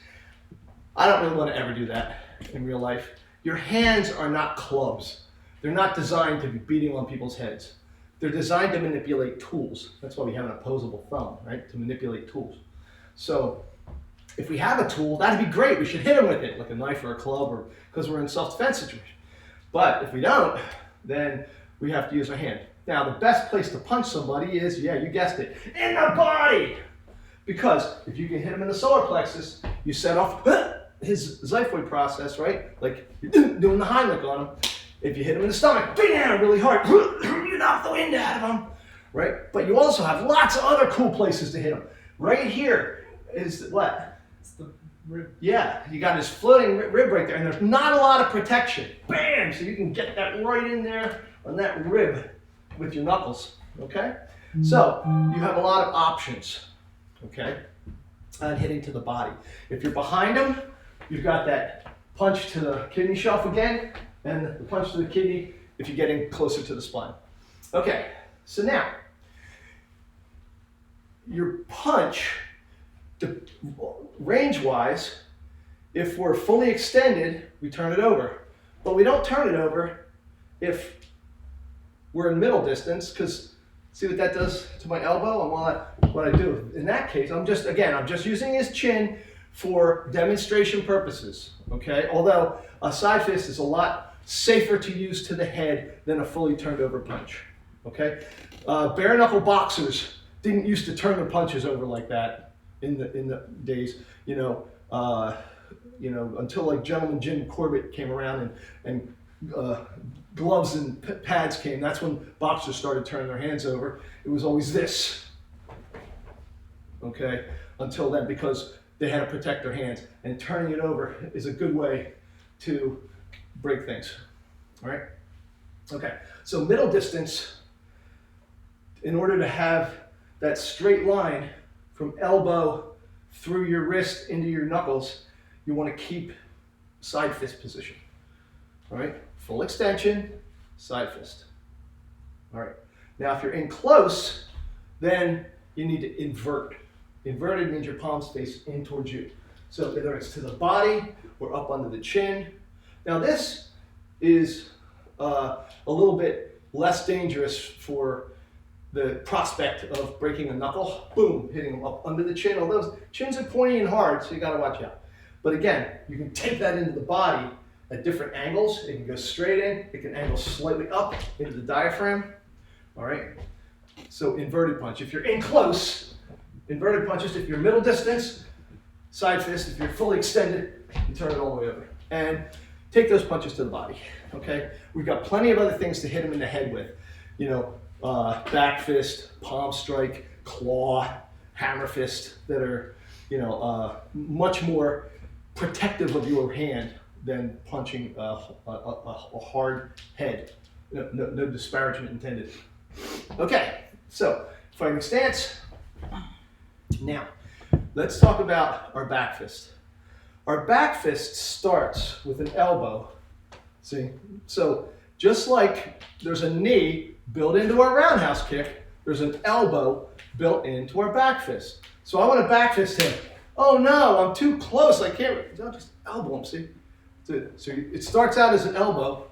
I don't really want to ever do that in real life. Your hands are not clubs. They're not designed to be beating on people's heads. They're designed to manipulate tools. That's why we have an opposable thumb, right? To manipulate tools. So if we have a tool, that'd be great. We should hit them with it, like a knife or a club, or because we're in self-defense situation. But if we don't, then we have to use our hand. Now, the best place to punch somebody is, yeah, you guessed it, in the body. Because if you can hit him in the solar plexus, you set off his xiphoid process, right? Like you're doing the Heimlich on him. If you hit him in the stomach, bam, really hard, you knock the wind out of him, right? But you also have lots of other cool places to hit him. Right here is what? It's the rib. Yeah, you got his floating rib right there, and there's not a lot of protection. Bam! So you can get that right in there on that rib with your knuckles, okay? So you have a lot of options, okay, on hitting to the body. If you're behind him, you've got that punch to the kidney shelf again, and the punch to the kidney if you're getting closer to the spine. Okay, so now, your punch, range-wise, if we're fully extended, we turn it over. But we don't turn it over if we're in middle distance, because see what that does to my elbow? And what I do in that case, I'm just using his chin for demonstration purposes, okay? Although a side fist is a lot safer to use to the head than a fully turned over punch, okay? Bare knuckle boxers didn't used to turn their punches over like that in the days, until like Gentleman Jim Corbett came around and gloves and pads came. That's when boxers started turning their hands over. It was always this, okay, until then, because they had to protect their hands, and turning it over is a good way to break things, all right? Okay, so middle distance, in order to have that straight line from elbow through your wrist into your knuckles, you want to keep side fist position, all right? Full extension, side fist, all right? Now, if you're in close, then you need to invert. Inverted means your palms face in towards you. So whether it's to the body or up under the chin. Now this is a little bit less dangerous for the prospect of breaking a knuckle. Boom, hitting them up under the chin. Although chins are pointy and hard, so you gotta watch out. But again, you can take that into the body at different angles. It can go straight in, it can angle slightly up into the diaphragm, all right? So inverted punch. If you're in close, inverted punches. If you're middle distance, side fist. If you're fully extended, you turn it all the way over. And take those punches to the body, okay? We've got plenty of other things to hit them in the head with. Back fist, palm strike, claw, hammer fist that are, much more protective of your hand than punching a hard head. No disparagement intended. Okay, so fighting stance. Now, let's talk about our back fist. Our back fist starts with an elbow. See? So just like there's a knee built into our roundhouse kick, there's an elbow built into our back fist. So I want to back fist him. Oh no, I'm too close. I can't. I'll just elbow him, see? So it starts out as an elbow,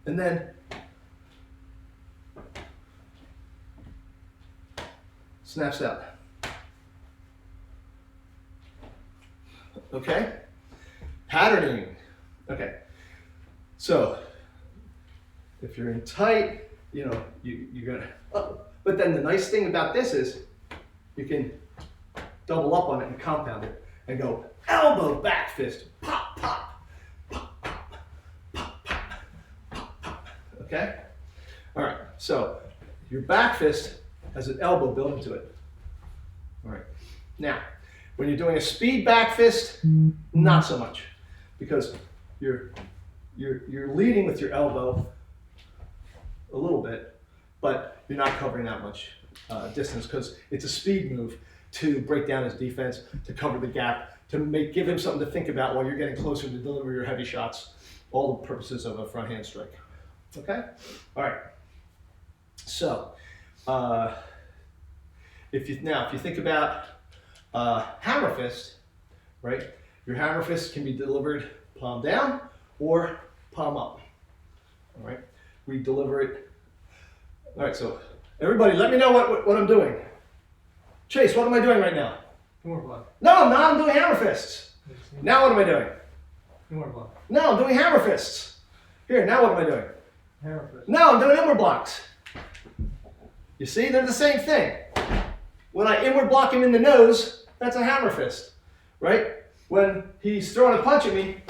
and then snaps out. Okay? Patterning. Okay. So if you're in tight, you're gonna. Oh, but then the nice thing about this is you can double up on it and compound it and go elbow back fist, pop, pop, pop, pop, pop, pop, pop, pop. Okay? All right. So your back fist has an elbow built into it. All right. Now, when you're doing a speed back fist, not so much, because you're leading with your elbow a little bit, but you're not covering that much distance because it's a speed move to break down his defense, to cover the gap, to give him something to think about while you're getting closer to deliver your heavy shots. All the purposes of a front hand strike. Okay? All right. So, if you think about hammer fist, right? Your hammer fist can be delivered palm down or palm up. All right? We deliver it. All right, so everybody, let me know what I'm doing. Chase, what am I doing right now? More block. No, I'm not. I'm doing hammer fists. Now what am I doing? More block. No, I'm doing hammer fists. Here, now what am I doing? Hammer fist. No, I'm doing inward blocks. You see, they're the same thing. When I inward block him in the nose, that's a hammer fist, right? When he's throwing a punch at me,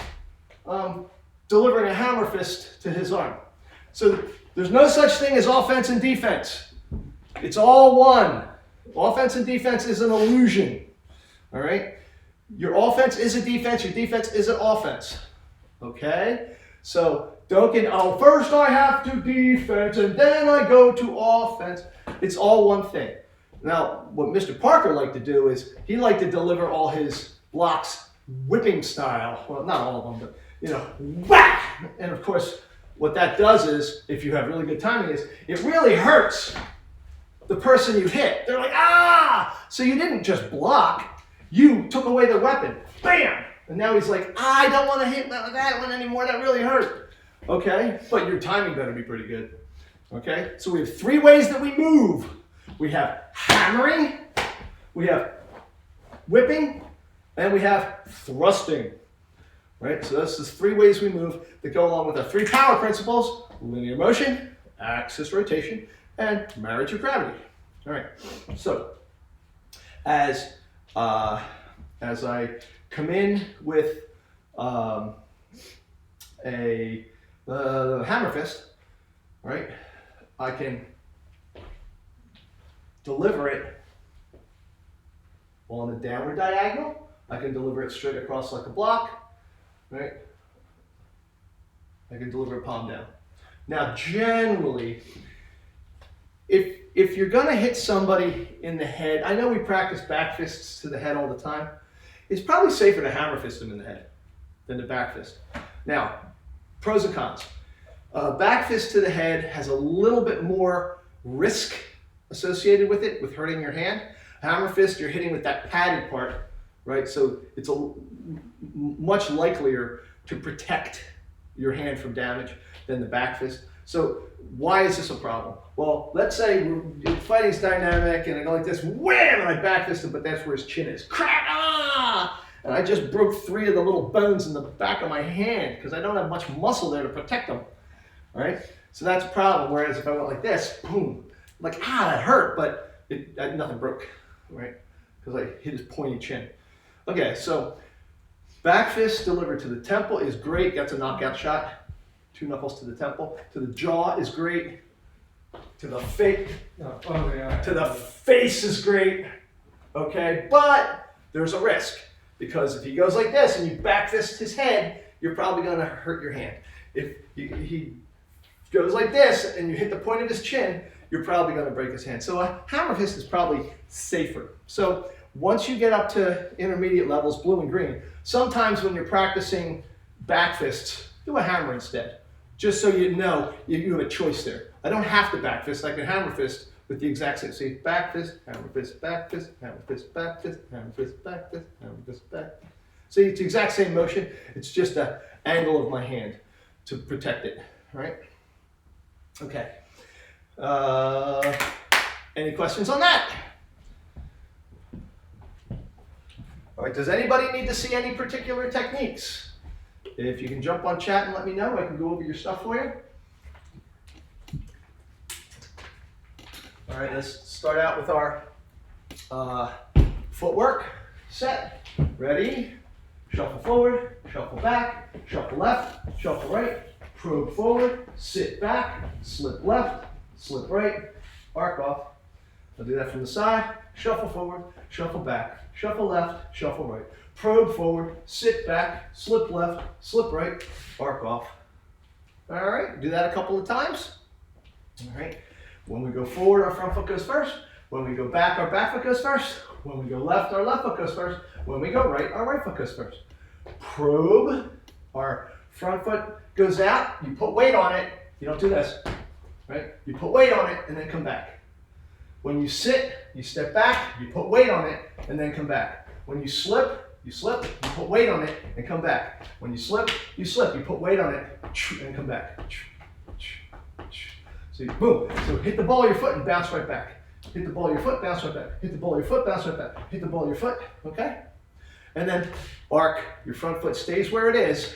delivering a hammer fist to his arm. So there's no such thing as offense and defense. It's all one. Offense and defense is an illusion, all right? Your offense is a defense, your defense is an offense, okay? So don't get, first I have to defense and then I go to offense. It's all one thing. Now, what Mr. Parker liked to do is he liked to deliver all his blocks whipping style. Well, not all of them, but, whack! And of course, what that does is, if you have really good timing, is it really hurts the person you hit. They're like, ah! So you didn't just block, you took away the weapon. Bam! And now he's like, I don't want to hit that one anymore, that really hurt. Okay? But your timing better be pretty good. Okay? So we have 3 ways that we move. We have hammering, we have whipping, and we have thrusting. Right? So this is 3 ways we move that go along with our 3 power principles: linear motion, axis rotation, and marriage of gravity. All right. So as I come in with a hammer fist, right? I can deliver it on the downward diagonal. I can deliver it straight across like a block, right? I can deliver it palm down. Now, generally, if you're gonna hit somebody in the head, I know we practice back fists to the head all the time. It's probably safer to hammer fist them in the head than to back fist. Now, pros and cons. Back fist to the head has a little bit more risk associated with it, with hurting your hand. Hammer fist, you're hitting with that padded part, right? So it's much likelier to protect your hand from damage than the back fist. So why is this a problem? Well, let's say fighting's dynamic and I go like this, wham, and I back fist him, but that's where his chin is. Crack, ah! And I just broke 3 of the little bones in the back of my hand because I don't have much muscle there to protect them, right? So that's a problem. Whereas if I went like this, boom, like, that hurt, but nothing broke, right? Because I hit his pointy chin. Okay, so back fist delivered to the temple is great. That's a knockout shot. 2 knuckles to the temple. To the jaw is great. To the face. To the face is great. Okay, but there's a risk because if he goes like this and you back fist his head, you're probably going to hurt your hand. If he goes like this and you hit the point of his chin, you're probably going to break his hand. So a hammer fist is probably safer. So once you get up to intermediate levels, blue and green, sometimes when you're practicing back fists, do a hammer instead. Just so you know you have a choice there. I don't have to back fist. I can hammer fist with the exact same. See, back fist, hammer fist, back fist, hammer fist, back fist, hammer fist, back fist, hammer fist, back. See, it's the exact same motion. It's just the angle of my hand to protect it, right? Okay. Any questions on that? All right, does anybody need to see any particular techniques? If you can jump on chat and let me know, I can go over your stuff for you. All right, let's start out with our footwork set. Ready? Shuffle forward, shuffle back, shuffle left, shuffle right, probe forward, sit back, slip left, slip right, arc off. I'll do that from the side. Shuffle forward, shuffle back, shuffle left, shuffle right. Probe forward, sit back, slip left, slip right, arc off. All right, do that a couple of times. All right, when we go forward, our front foot goes first. When we go back, our back foot goes first. When we go left, our left foot goes first. When we go right, our right foot goes first. Probe, our front foot goes out. You put weight on it. You don't do this, right? You put weight on it and then come back. When you sit, you step back, you put weight on it and then come back. When you slip, you put weight on it and come back. When you slip, you put weight on it and come back. So you, boom. So hit the ball of your foot and bounce right back. Hit the ball of your foot, bounce right back. Hit the ball of your foot, bounce right back. Hit the ball of your foot, okay? And then arc, your front foot stays where it is,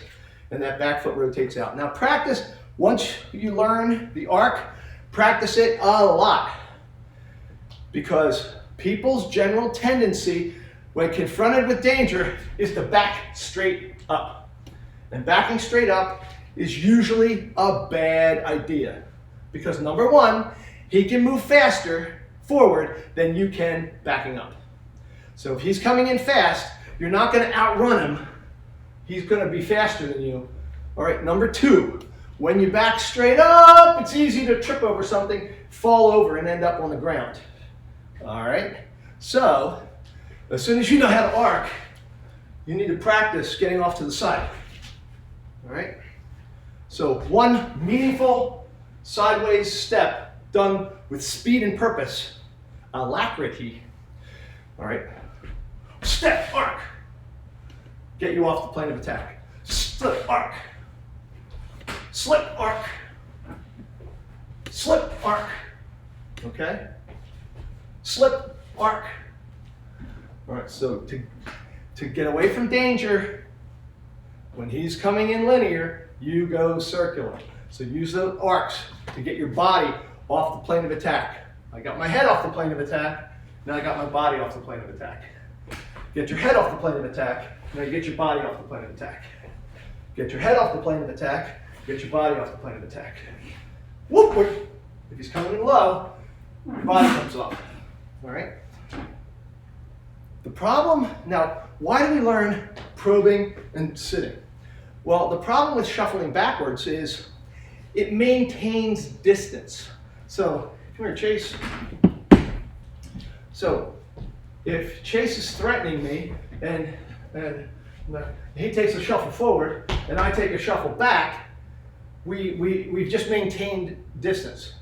and that back foot rotates out. Now practice, once you learn the arc, practice it a lot. Because people's general tendency when confronted with danger is to back straight up. And backing straight up is usually a bad idea. Because number one, he can move faster forward than you can backing up. So if he's coming in fast, you're not going to outrun him. He's going to be faster than you. All right, number two, when you back straight up, it's easy to trip over something, fall over, and end up on the ground. All right, so as soon as you know how to arc, you need to practice getting off to the side. All right, so one meaningful sideways step done with speed and purpose, alacrity. All right, step, arc, get you off the plane of attack. Slip, arc, slip, arc, slip, arc, okay? Slip, arc. All right, so to get away from danger, when he's coming in linear, you go circular. So use the arcs to get your body off the plane of attack. I got my head off the plane of attack, now I got my body off the plane of attack. Get your head off the plane of attack, now you get your body off the plane of attack. Get your head off the plane of attack, get your body off the plane of attack. Whoop, whoop. If he's coming in low, your body comes off. All right? The problem, now, why do we learn probing and sitting? Well, the problem with shuffling backwards is it maintains distance. So, come here, Chase. So, if Chase is threatening me and he takes a shuffle forward and I take a shuffle back, we've just maintained distance.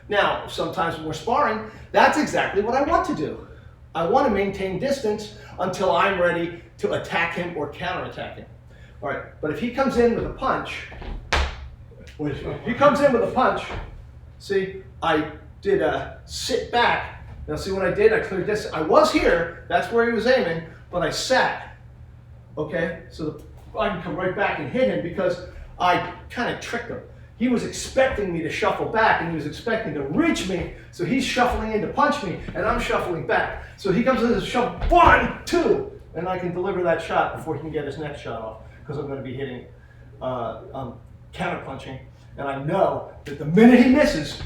Now, sometimes when we're sparring, that's exactly what I want to do. I want to maintain distance until I'm ready to attack him or counterattack him. All right, but if he comes in with a punch, see, I did a sit back. Now see what I did? I cleared distance. I was here, that's where he was aiming, but I sat. Okay, so I can come right back and hit him because I kind of tricked him. He was expecting me to shuffle back and he was expecting to reach me, so he's shuffling in to punch me and I'm shuffling back. So he comes in as a shuffle, 1, 2, and I can deliver that shot before he can get his next shot off because I'm going to be hitting, counter punching, and I know that the minute he misses,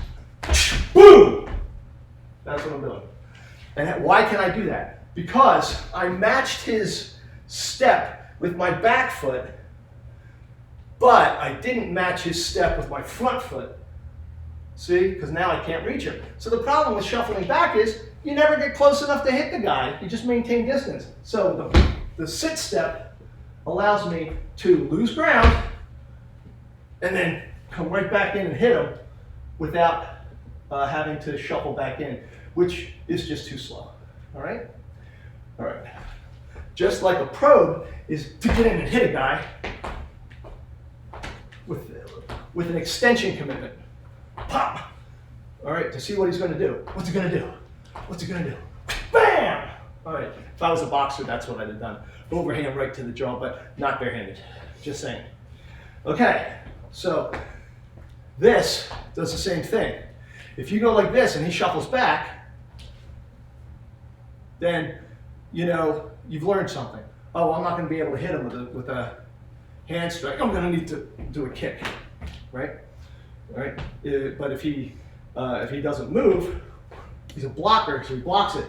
boom, that's what I'm doing. And why can I do that? Because I matched his step with my back foot, but I didn't match his step with my front foot. See, because now I can't reach him. So the problem with shuffling back is you never get close enough to hit the guy. You just maintain distance. So the sit step allows me to lose ground and then come right back in and hit him without having to shuffle back in, which is just too slow. All right? All right. Just like a probe is to get in and hit a guy with an extension commitment. Pop! All right, to see what he's going to do. What's he going to do? What's he going to do? Bam! All right, if I was a boxer, that's what I'd have done. Overhand right to the jaw, but not barehanded. Just saying. Okay, so this does the same thing. If you go like this and he shuffles back, then you know you've learned something. Oh, I'm not going to be able to hit him with a hand strike. I'm going to need to do a kick, right? All right. But if he doesn't move, he's a blocker, so he blocks it.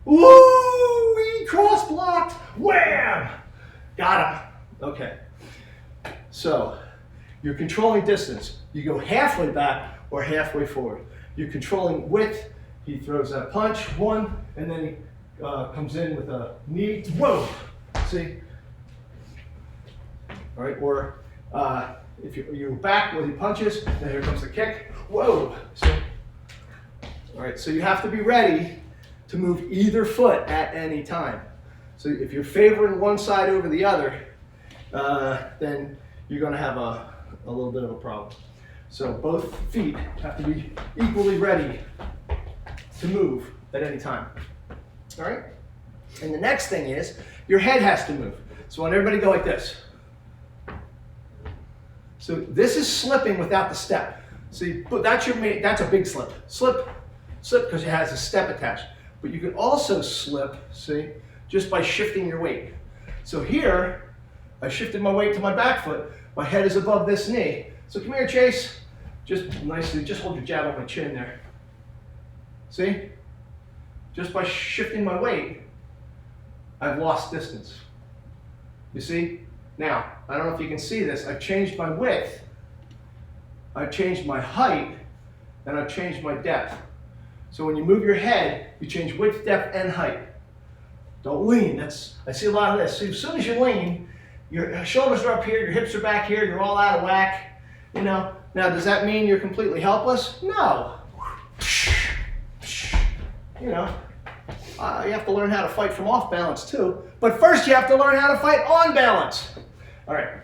Woo! He cross blocked. Wham! Got him. Okay. So you're controlling distance. You go halfway back or halfway forward. You're controlling width. He throws that punch, one, and then he comes in with a knee. Whoa! See? All right. Or if you go back when he punches, then here comes the kick. Whoa! See? All right. So you have to be ready to move either foot at any time. So if you're favoring one side over the other, then you're going to have a little bit of a problem. So both feet have to be equally ready to move at any time. All right? And the next thing is your head has to move. So I want everybody to go like this. So this is slipping without the step. See, but that's a big slip. Slip because it has a step attached. But you can also slip, see, just by shifting your weight. So here, I shifted my weight to my back foot. My head is above this knee. So come here, Chase. Just nicely, just hold your jab on my chin there. See? Just by shifting my weight, I've lost distance. You see? Now, I don't know if you can see this. I've changed my width, I've changed my height, and I've changed my depth. So when you move your head, you change width, depth, and height. Don't lean. I see a lot of this. So as soon as you lean, your shoulders are up here, your hips are back here, you're all out of whack. You know. Now, does that mean you're completely helpless? No. You know, you have to learn how to fight from off balance too. But first, you have to learn how to fight on balance. All right.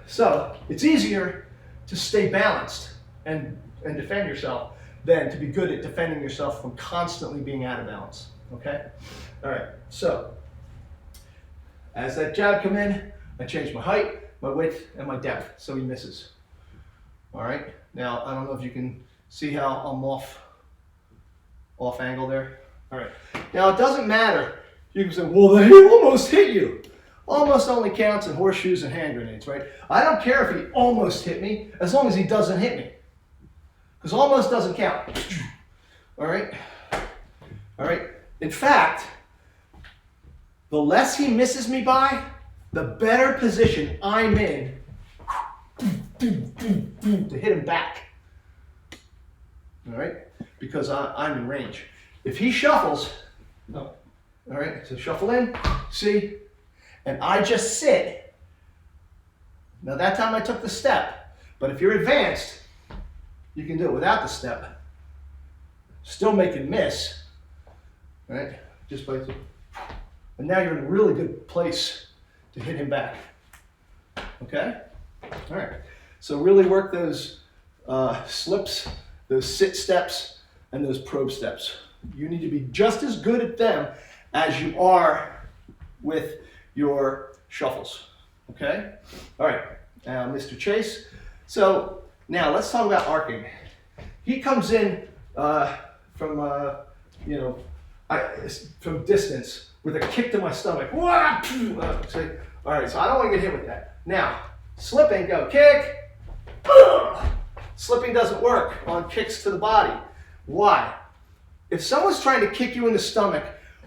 So it's easier to stay balanced and defend yourself than to be good at defending yourself from constantly being out of balance. Okay? All right. So as that jab come in, I change my height, my width, and my depth so he misses. All right. Now I don't know if you can see how I'm off angle there. All right. Now it doesn't matter. You can say, well, he almost hit you. Almost only counts in horseshoes and hand grenades, right? I don't care if he almost hit me, as long as he doesn't hit me. Because almost doesn't count. All right? All right? In fact, the less he misses me by, the better position I'm in to hit him back. All right? Because I'm in range. If he shuffles, all right, so shuffle in, see, and I just sit. Now that time I took the step, but if you're advanced, you can do it without the step. Still make him miss, right? Just by, and now you're in a really good place to hit him back. Okay? All right. So really work those slips, those sit steps, and those probe steps. You need to be just as good at them as you are with your shuffles. Okay? All right. Now, Mr. Chase. So now let's talk about arcing. He comes in from from distance with a kick to my stomach. All right. So I don't want to get hit with that. Now, slipping, go kick. Slipping doesn't work on kicks to the body. Why? If someone's trying to kick you in the stomach,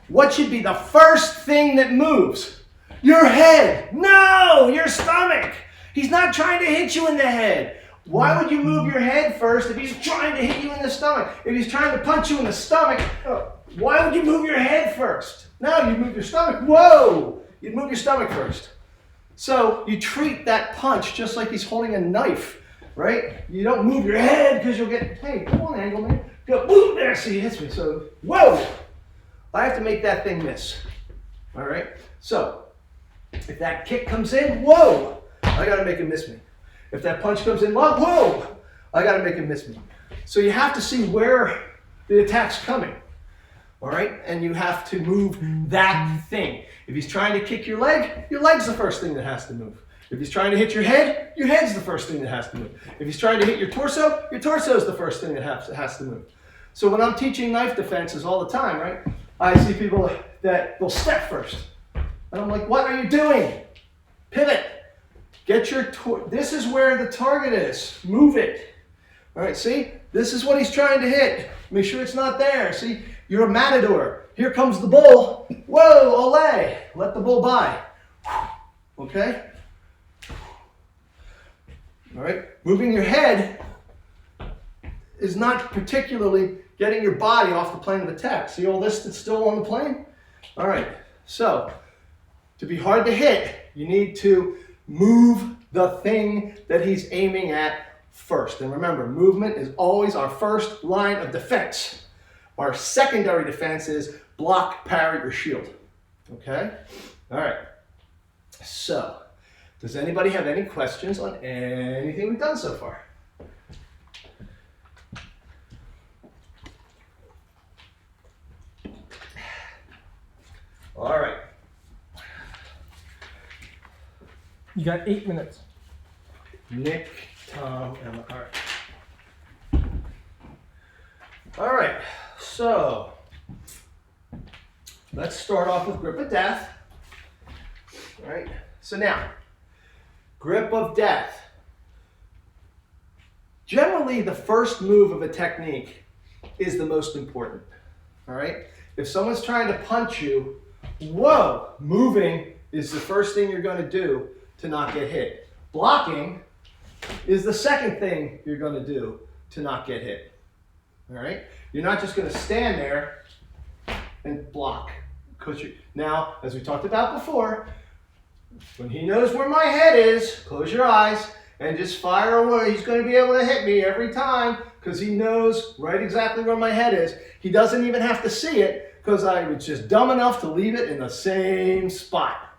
what should be the first thing that moves? Your head. No, your stomach. He's not trying to hit you in the head. Why would you move your head first if he's trying to hit you in the stomach? If he's trying to punch you in the stomach, why would you move your head first? No, you move your stomach. Whoa! You'd move your stomach first. So you treat that punch just like he's holding a knife right? You don't move your head because you'll get, hey, come on, angle, man. Go, boom, there, see, he hits me. So, whoa! I have to make that thing miss. All right? So, if that kick comes in, whoa! I got to make him miss me. If that punch comes in, whoa! I got to make him miss me. So you have to see where the attack's coming. All right? And you have to move that thing. If he's trying to kick your leg's the first thing that has to move. If he's trying to hit your head's the first thing that has to move. If he's trying to hit your torso is the first thing that has to move. So when I'm teaching knife defenses all the time, right, I see people that will step first. And I'm like, what are you doing? Pivot. Get your, this is where the target is. Move it. All right, see? This is what he's trying to hit. Make sure it's not there. See? You're a matador. Here comes the bull. Whoa, ole. Let the bull by. Okay? All right? Moving your head is not particularly getting your body off the plane of attack. See all this that's still on the plane? All right. So, to be hard to hit, you need to move the thing that he's aiming at first. And remember, movement is always our first line of defense. Our secondary defense is block, parry, or shield. Okay? All right. So, does anybody have any questions on anything we've done so far? All right. You got 8 minutes. Nick, Tom, Emma. All right. All right. So, let's start off with grip of death. All right. So now, grip of death. Generally, the first move of a technique is the most important. All right. If someone's trying to punch you, whoa, moving is the first thing you're going to do to not get hit. Blocking is the second thing you're going to do to not get hit. All right? You're not just going to stand there and block. Now, as we talked about before, when he knows where my head is, close your eyes and just fire away. He's going to be able to hit me every time because he knows right exactly where my head is. He doesn't even have to see it because I was just dumb enough to leave it in the same spot.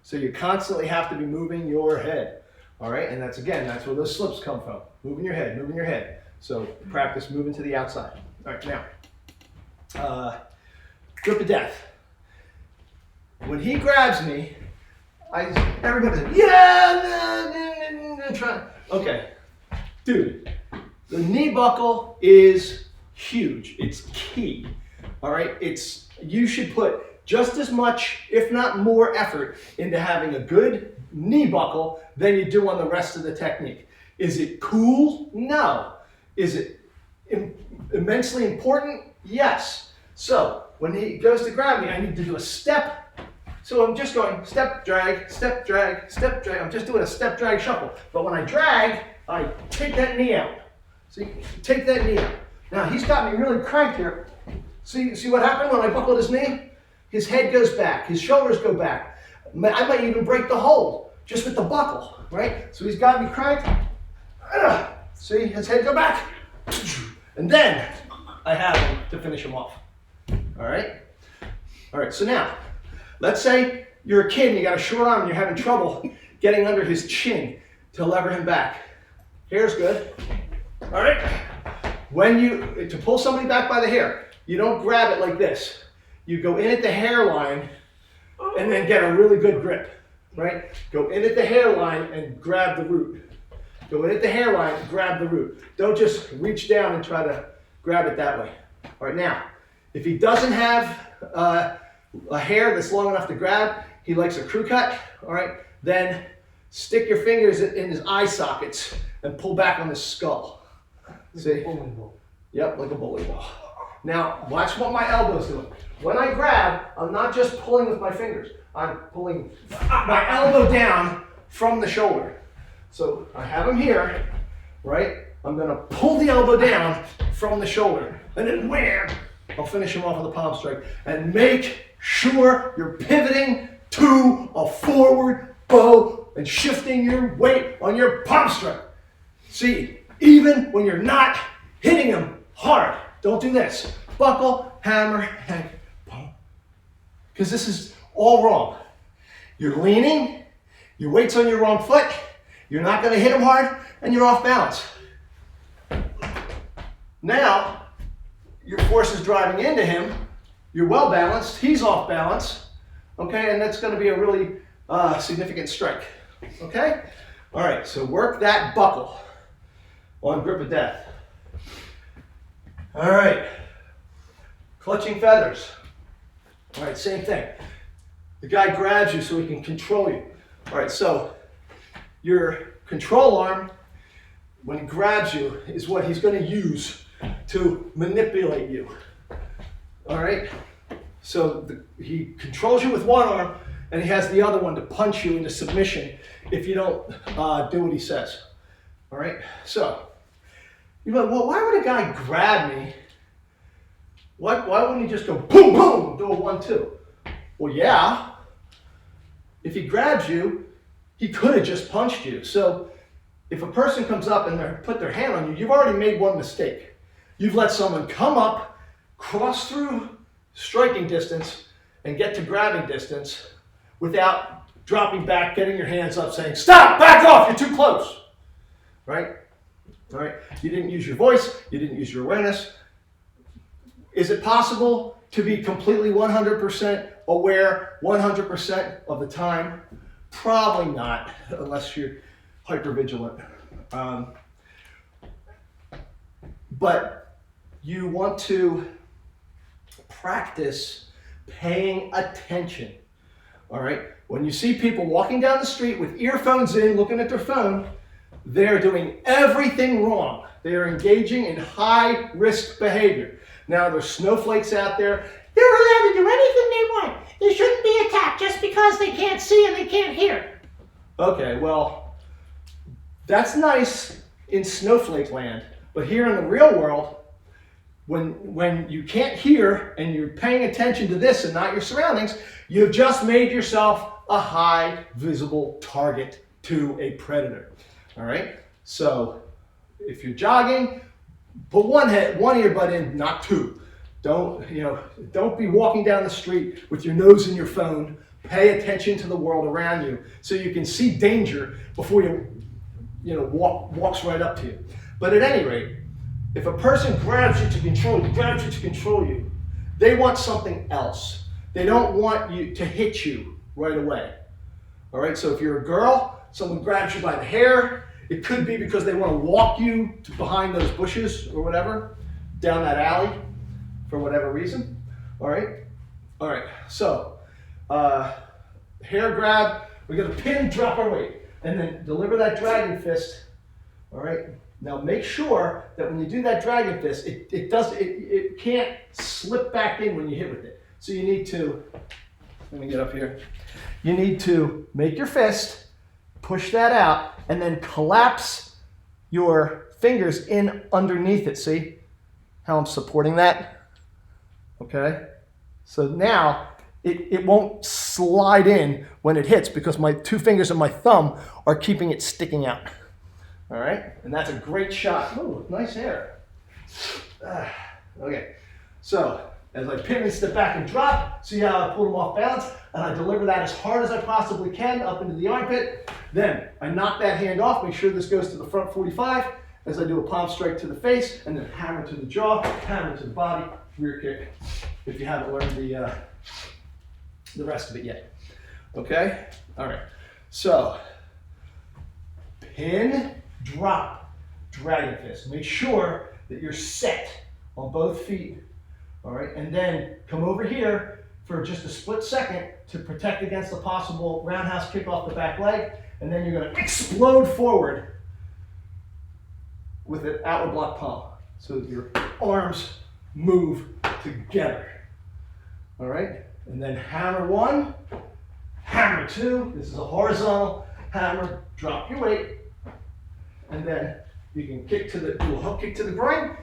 So you constantly have to be moving your head. All right, and that's where those slips come from. Moving your head, moving your head. So practice moving to the outside. All right, now, grip of death. When he grabs me, everybody's like, yeah, try. Okay, dude, the knee buckle is huge. It's key. All right, you should put just as much, if not more, effort into having a good knee buckle than you do on the rest of the technique. Is it cool? No. Is it immensely important? Yes. So when he goes to grab me, I need to do a step. So I'm just going step, drag, step, drag, step, drag. I'm just doing a step, drag, shuffle. But when I drag, I take that knee out. See, take that knee out. Now he's got me really cranked here. See what happened when I buckled his knee? His head goes back, his shoulders go back. I might even break the hold just with the buckle, right? So he's got me cranked. See, his head go back. And then I have him to finish him off. All right? All right, so now, let's say you're a kid and you got a short arm and you're having trouble getting under his chin to lever him back. Hair's good. All right? To pull somebody back by the hair, you don't grab it like this. You go in at the hairline and then get a really good grip, right? Go in at the hairline and grab the root. Go in at the hairline and grab the root. Don't just reach down and try to grab it that way. All right, now, if he doesn't have a hair that's long enough to grab, he likes a crew cut, all right? Then stick your fingers in his eye sockets and pull back on his skull. See? Yep, like a bowling ball. Now, watch what my elbow's doing. When I grab, I'm not just pulling with my fingers. I'm pulling my elbow down from the shoulder. So I have him here, right? I'm going to pull the elbow down from the shoulder. And then wham! I'll finish him off with a palm strike. And make sure you're pivoting to a forward bow and shifting your weight on your palm strike. See, even when you're not hitting him hard, don't do this. Buckle, hammer, and pump. Because this is all wrong. You're leaning, your weight's on your wrong foot, you're not going to hit him hard, and you're off balance. Now, your force is driving into him, you're well balanced, he's off balance, okay, and that's going to be a really significant strike, okay? All right, so work that buckle on grip of death. All right, clutching feathers. All right, same thing. The guy grabs you so he can control you. All right, so your control arm, when he grabs you, is what he's going to use to manipulate you. All right, so he controls you with one arm, and he has the other one to punch you into submission if you don't do what he says. All right, so you're like, well, why would a guy grab me? Why wouldn't he just go boom, boom, do a 1-2? Well, yeah. If he grabs you, he could have just punched you. So if a person comes up and they put their hand on you, you've already made one mistake. You've let someone come up, cross through striking distance, and get to grabbing distance without dropping back, getting your hands up, saying, stop, back off, you're too close. Right? All right? You didn't use your voice, you didn't use your awareness. Is it possible to be completely 100% aware 100% of the time? Probably not, unless you're hypervigilant. But you want to practice paying attention. All right? When you see people walking down the street with earphones in, looking at their phone, they're doing everything wrong. They are engaging in high-risk behavior. Now, there's snowflakes out there. They're allowed to do anything they want. They shouldn't be attacked just because they can't see and they can't hear. Okay, well, that's nice in snowflake land. But here in the real world, when you can't hear and you're paying attention to this and not your surroundings, you've just made yourself a high visible target to a predator. All right? So if you're jogging, put one earbud in, not two. Don't be walking down the street with your nose in your phone. Pay attention to the world around you so you can see danger before walks right up to you. But at any rate, if a person grabs you to control you, they want something else. They don't want you to hit you right away. All right, so if you're a girl, someone grabs you by the hair, it could be because they want to walk you to behind those bushes or whatever, down that alley for whatever reason. All right, so hair grab, we're going to pin and drop our weight, and then deliver that dragon fist. All right. Now make sure that when you do that dragon fist, it can't slip back in when you hit with it. So you need to, let me get up here. You need to make your fist, push that out, and then collapse your fingers in underneath it. See how I'm supporting that? Okay. So now it won't slide in when it hits because my two fingers and my thumb are keeping it sticking out. All right, and that's a great shot. Ooh, nice hair. Okay, so as I pin and step back and drop, see how I pulled them off balance, and I deliver that as hard as I possibly can up into the armpit. Then I knock that hand off, make sure this goes to the front 45 as I do a palm strike to the face, and then hammer to the jaw, hammer to the body, rear kick, if you haven't learned the rest of it yet. Okay, all right, so pin, drop, dragon fist. Make sure that you're set on both feet, all right? And then come over here for just a split second to protect against a possible roundhouse kick off the back leg, and then you're gonna explode forward with an outward block palm so that your arms move together, all right? And then hammer one, hammer two. This is a horizontal hammer, drop your weight, and then you can do a hook kick to the groin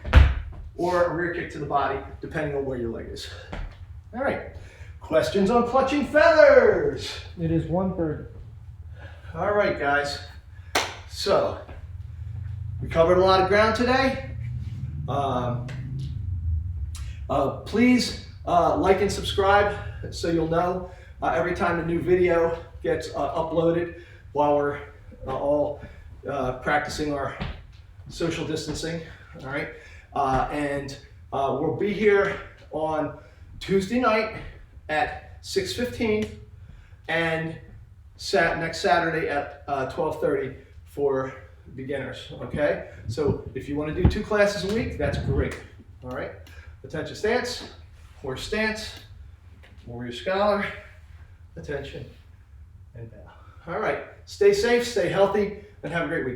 or a rear kick to the body, depending on where your leg is. All right, questions on clutching feathers? It is 1:30. All right, guys. So We covered a lot of ground today. Please like and subscribe so you'll know every time a new video gets uploaded while we're all practicing our social distancing. All right, and we'll be here on Tuesday night at 6:15 and next Saturday at 12:30 for beginners. Okay, so if you want to do 2 classes a week, that's great. All right, attention stance, horse stance, warrior scholar, attention, and bow. All right, stay safe, stay healthy, and have a great week.